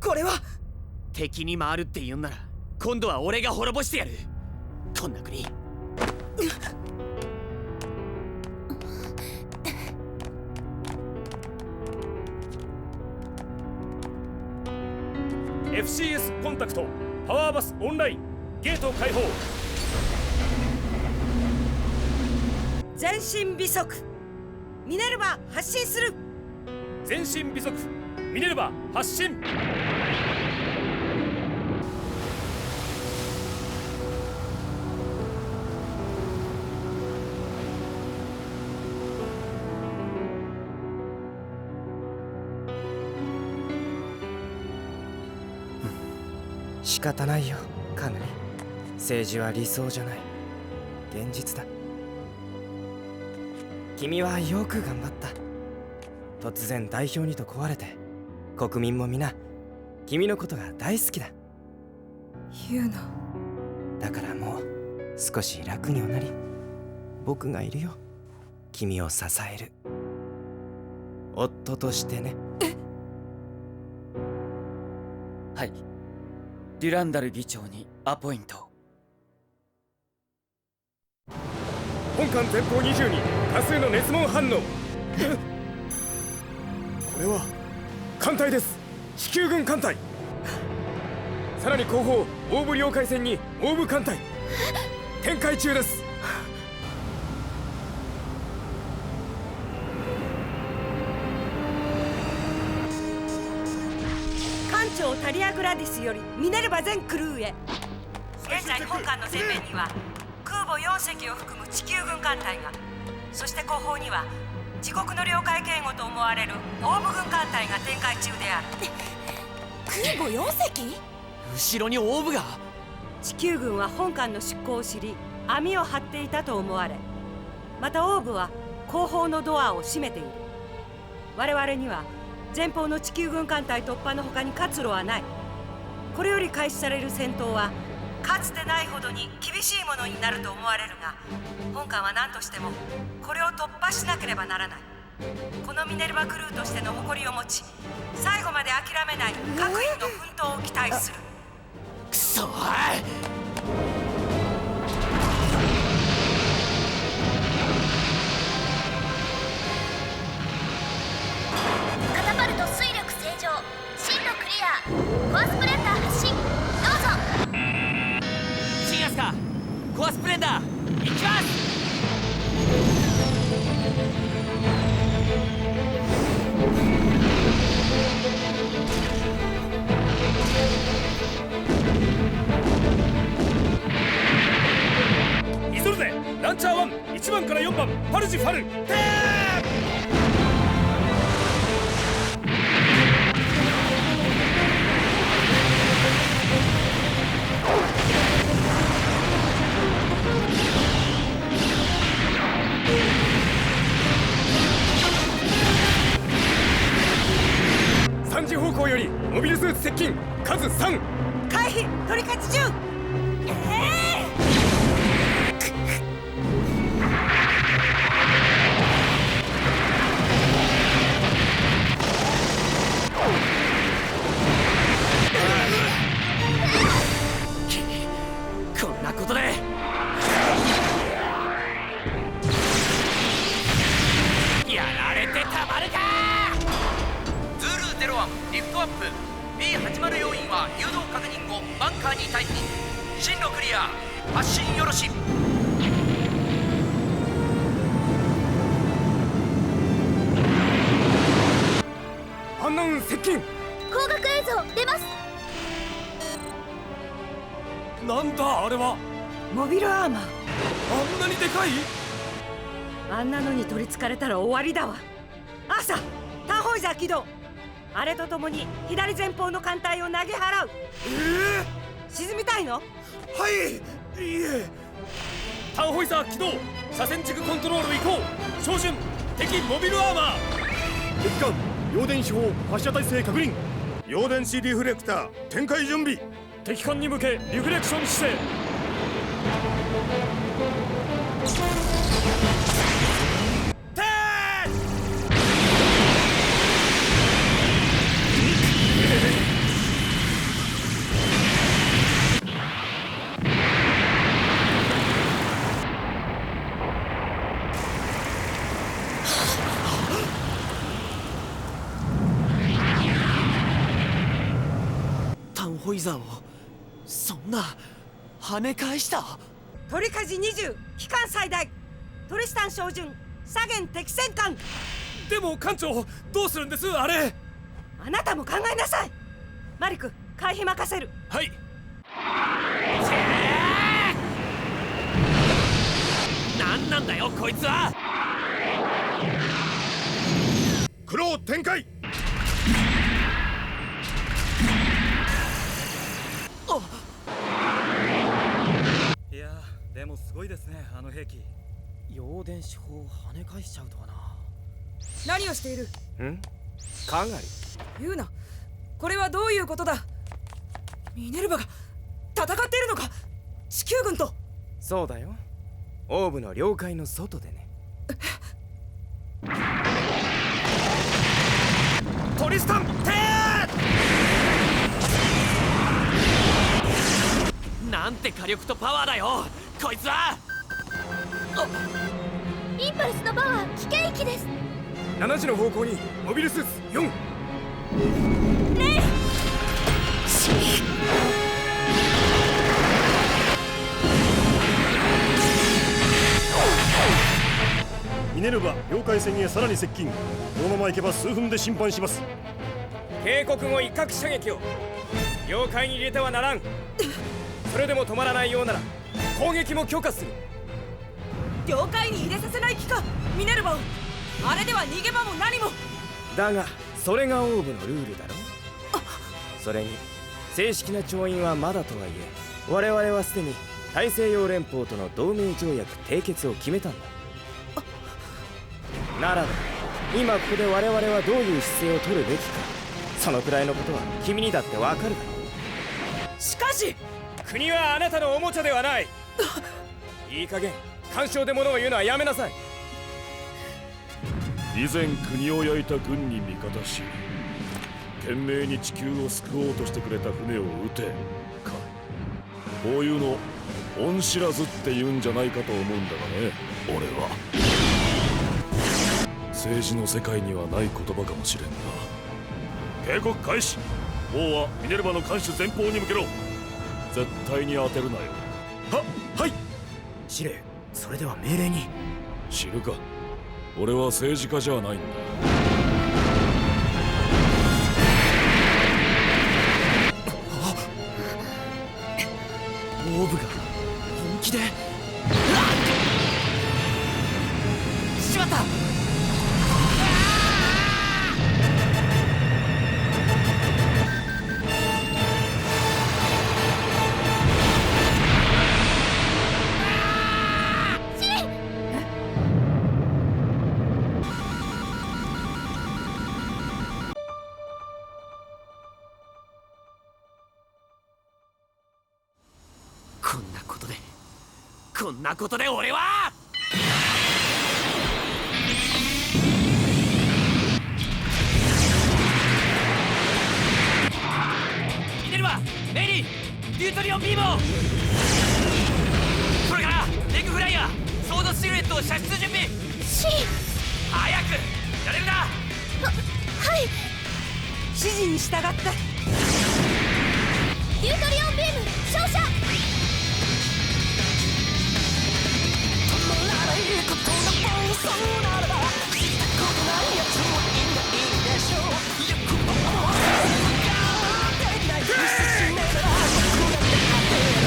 これは敵に回るって言うんなら今度は俺が滅ぼしてやる。こんな国FCS コンタクト、パワーバスオンライン、ゲート開放。全身微速ミネルヴァ発進する。全身微速ミネルヴァ発進。仕方ないよカヌリ。政治は理想じゃない、現実だ。君はよく頑張った。突然代表にと壊れて国民も皆君のことが大好きだ。ユーナ、だからもう少し楽におなり。僕がいるよ、君を支える夫としてね。はい、デュランダル議長にアポイント。本艦前方20に多数の熱門反応。これは艦隊です。地球軍艦隊。さらに後方オーブ領海線にオーブ艦隊展開中です。艦長タリア・グラディスよりミネルヴァ全クルーへ。現在本艦の前面には空母4隻を含む地球軍艦隊が、そして後方には自国の領海警護と思われるオーブ軍艦隊が展開中である。空母4隻？後ろにオーブが。地球軍は本艦の出港を知り網を張っていたと思われ、またオーブは後方のドアを閉めている。我々には前方の地球軍艦隊突破の他に活路はない。これより開始される戦闘はかつてないほどに厳しいものになると思われるが、本艦は何としてもこれを突破しなければならない。このミネルヴァクルーとしての誇りを持ち、最後まで諦めない各員の奮闘を期待する。くそー！パルジファル3時方向よりモビルスーツ接近数3。回避取り勝ち順。こんなことでやられてたまるか。ズール01リフトアップ B80 要員は誘導確認後バンカーに退避。進路クリア、発進よろし。アンノウン接近。光学映像出ます。なんだあれは。モビルアーマー。あんなにでかい。あんなのに取りつかれたら終わりだわ。アーサー、タンホイザー起動。あれとともに左前方の艦隊を投げ払う。沈みたいの？はい。いいえ。タンホイザー起動。車線軸コントロール移行。照準敵モビルアーマー。敵艦陽電子砲発射態勢確認。陽電子リフレクター展開準備。敵艦に向けリフレクション姿勢。ホイザーをそんな跳ね返した。鳥舵20機関最大トリスタン照準左舷敵戦艦。でも艦長どうするんですあれ。あなたも考えなさい。マリク回避任せる。はい。なんなんだよこいつは。クロー展開。いやでもすごいですねあの兵器。陽電子砲を跳ね返しちゃうとはな。何をしている？かがり。言うな。これはどういうことだ。ミネルヴァが戦っているのか。地球軍と。そうだよ。オーブの領海の外でね。トリスタンテなんて火力とパワーだよこいつは。インパルスのパワー危険域です。7時の方向にモビルスーツ4。レイミネルヴァ領海線へさらに接近。このまま行けば数分で侵犯します。警告後威嚇射撃を領海に入れてはならん。それでも止まらないようなら攻撃も許可する。領海に入れさせない気かミネルヴァを。あれでは逃げ場も何も。だがそれがオーブのルールだろ。それに正式な調印はまだとはいえ我々はすでに大西洋連邦との同盟条約締結を決めたんだ。ならば今ここで我々はどういう姿勢を取るべきか、そのくらいのことは君にだってわかるだろう。しかし国はあなたのおもちゃではない。いい加減干渉で物を言うのはやめなさい。以前国を焼いた軍に味方し懸命に地球を救おうとしてくれた船を撃てか。こういうの恩知らずって言うんじゃないかと思うんだがね俺は。政治の世界にはない言葉かもしれんが。警告開始。王はミネルヴァの艦首前方に向けろ。絶対に当てるなよ。はい。司令、それでは命令に。知るか。俺は政治家じゃないんだ。オーブが本気で。った。こんなことで俺はミネルヴァ、メイリー、デュートリオンビームを。それからレグフライヤー、ソードシルエットを射出準備。早くやれるな。はい。指示に従って。デュートリオンビーム照射。そうならばしたことないやつはいいんだいいでしょう。よくもできないふりしながら僕だって当てろ。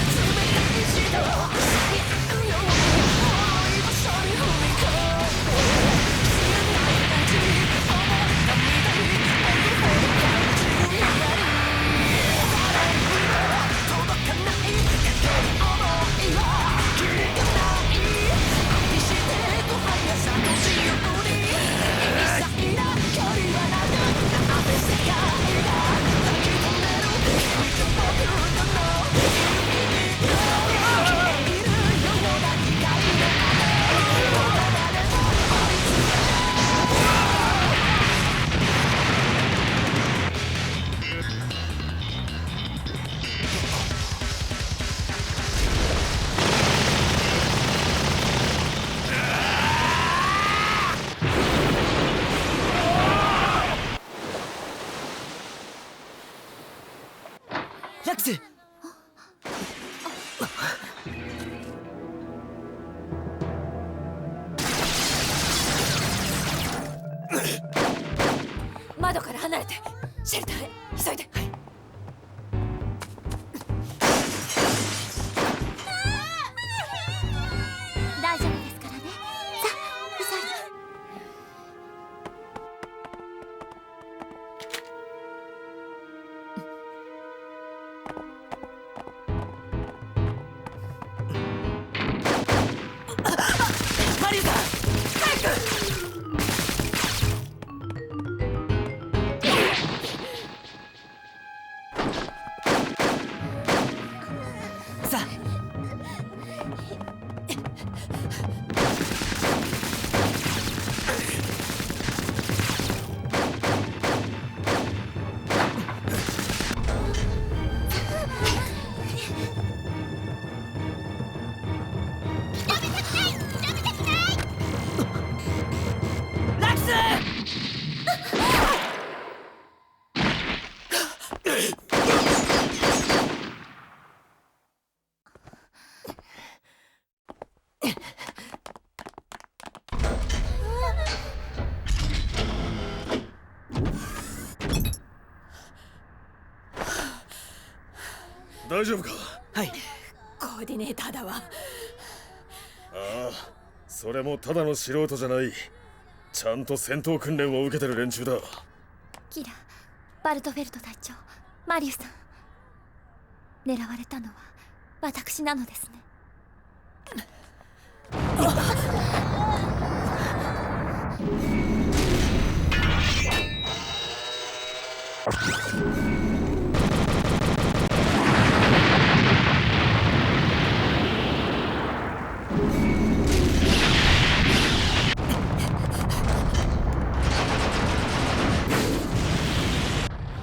冷たい舌を言うように重い場所に踏み込んで消えないうちに思ったみたいに僕ほど感じるように誰にも届かないけど想いはきりがない速さと自由に一切な距離はなくなって世界が抱き留める君と僕とのいるような光の中誰も追いつラックス。窓から離れてシェルターへ急いで。はい。大丈夫ですからね。さあ急いで。マリュウさん早く。さあラクス。大丈夫か。はい。コーディネーターだわ。ああ、それもただの素人じゃない。ちゃんと戦闘訓練を受けてる連中だ。キラ、バルトフェルト隊長、マリウスさん。狙われたのは私なのですね。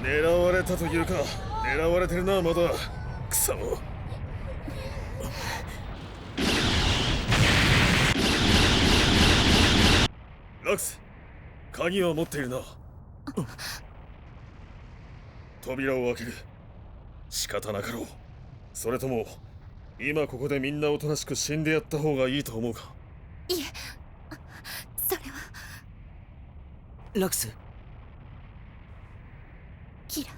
狙われたというか、狙われてるな。まだクソも。ラクス、鍵は持っているな。扉を開ける。仕方なかろう。それとも今ここでみんなおとなしく死んでやった方がいいと思うか。いえ、それは。ラクス。キラ。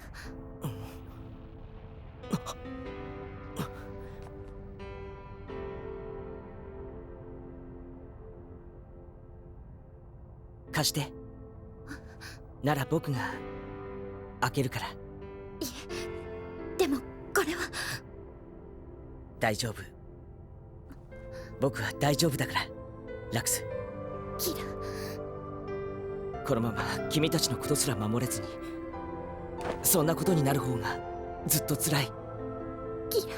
貸して。なら僕が開けるから。でもこれは。大丈夫。僕は大丈夫だから、ラクス。キラ。このまま君たちのことすら守れずに、そんなことになる方がずっと辛い。キラ。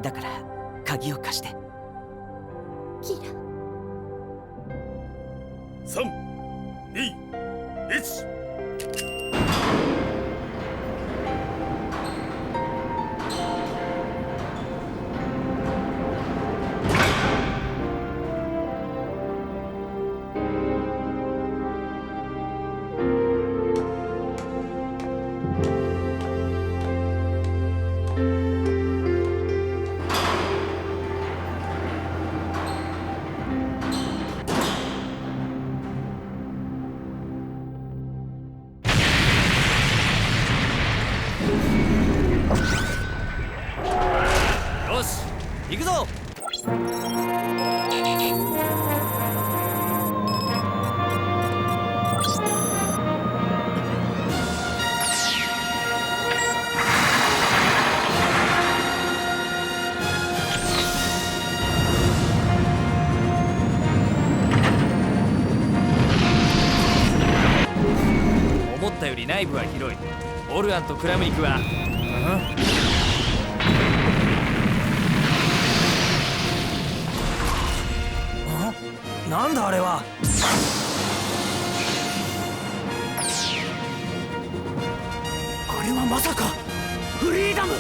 だから鍵を貸して。キラ。3、2、1。よし、行くぞ。思ったより内部は広い。オルアンとクラムニクはなんだあれは。あれはまさかフリーダム。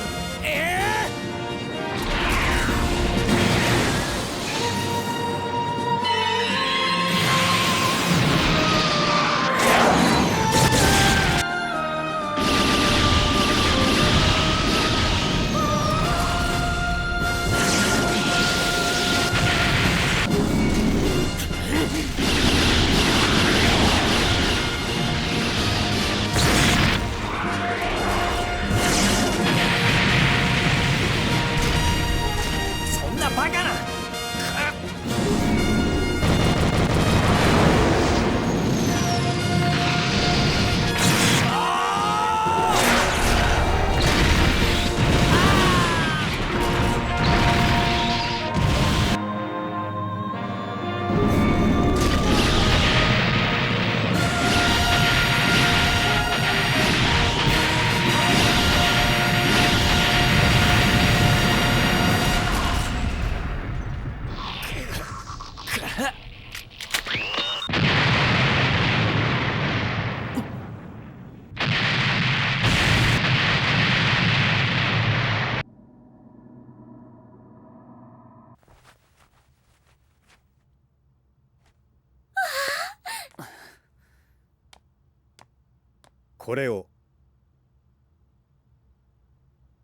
これを。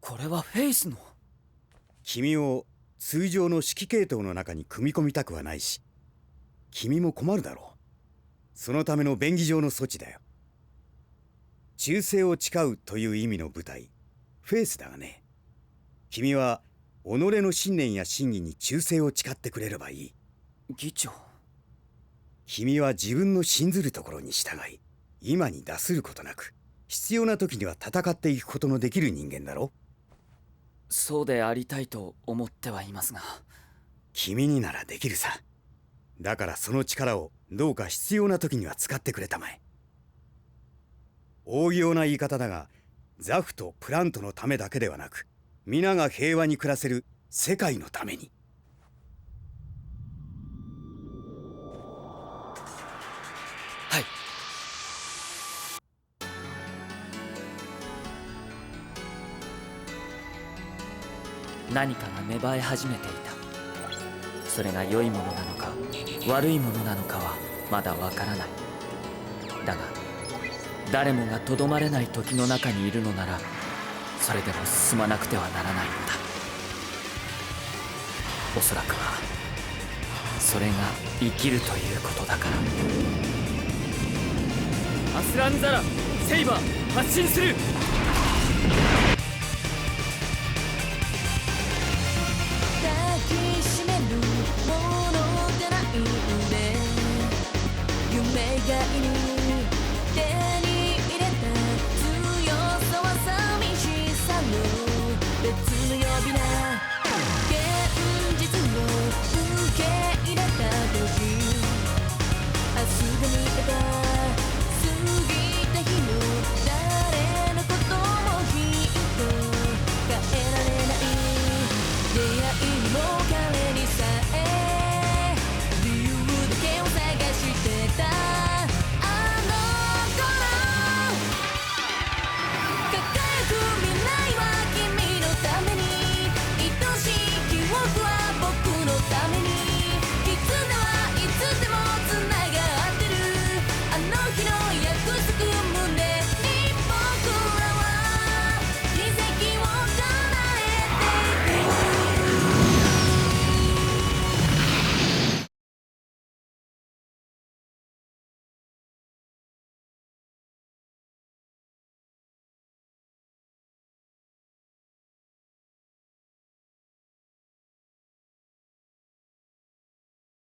これはフェイスの。君を通常の指揮系統の中に組み込みたくはないし、君も困るだろう。そのための便宜上の措置だよ。忠誠を誓うという意味の部隊、フェイスだがね。君は己の信念や信義に忠誠を誓ってくれればいい。議長。君は自分の信ずるところに従い、今に脱することなく、必要な時には戦っていくことのできる人間だろ。そうでありたいと思ってはいますが。君にならできるさ。だからその力をどうか必要な時には使ってくれたまえ。大行な言い方だが、ザフとプラントのためだけではなく、皆が平和に暮らせる世界のために。はい。何かが芽生え始めていた。それが良いものなのか悪いものなのかはまだわからない。だが誰もがとどまれない時の中にいるのなら、それでも進まなくてはならないのだ。おそらくはそれが生きるということだから。アスランザラセイバー発進する。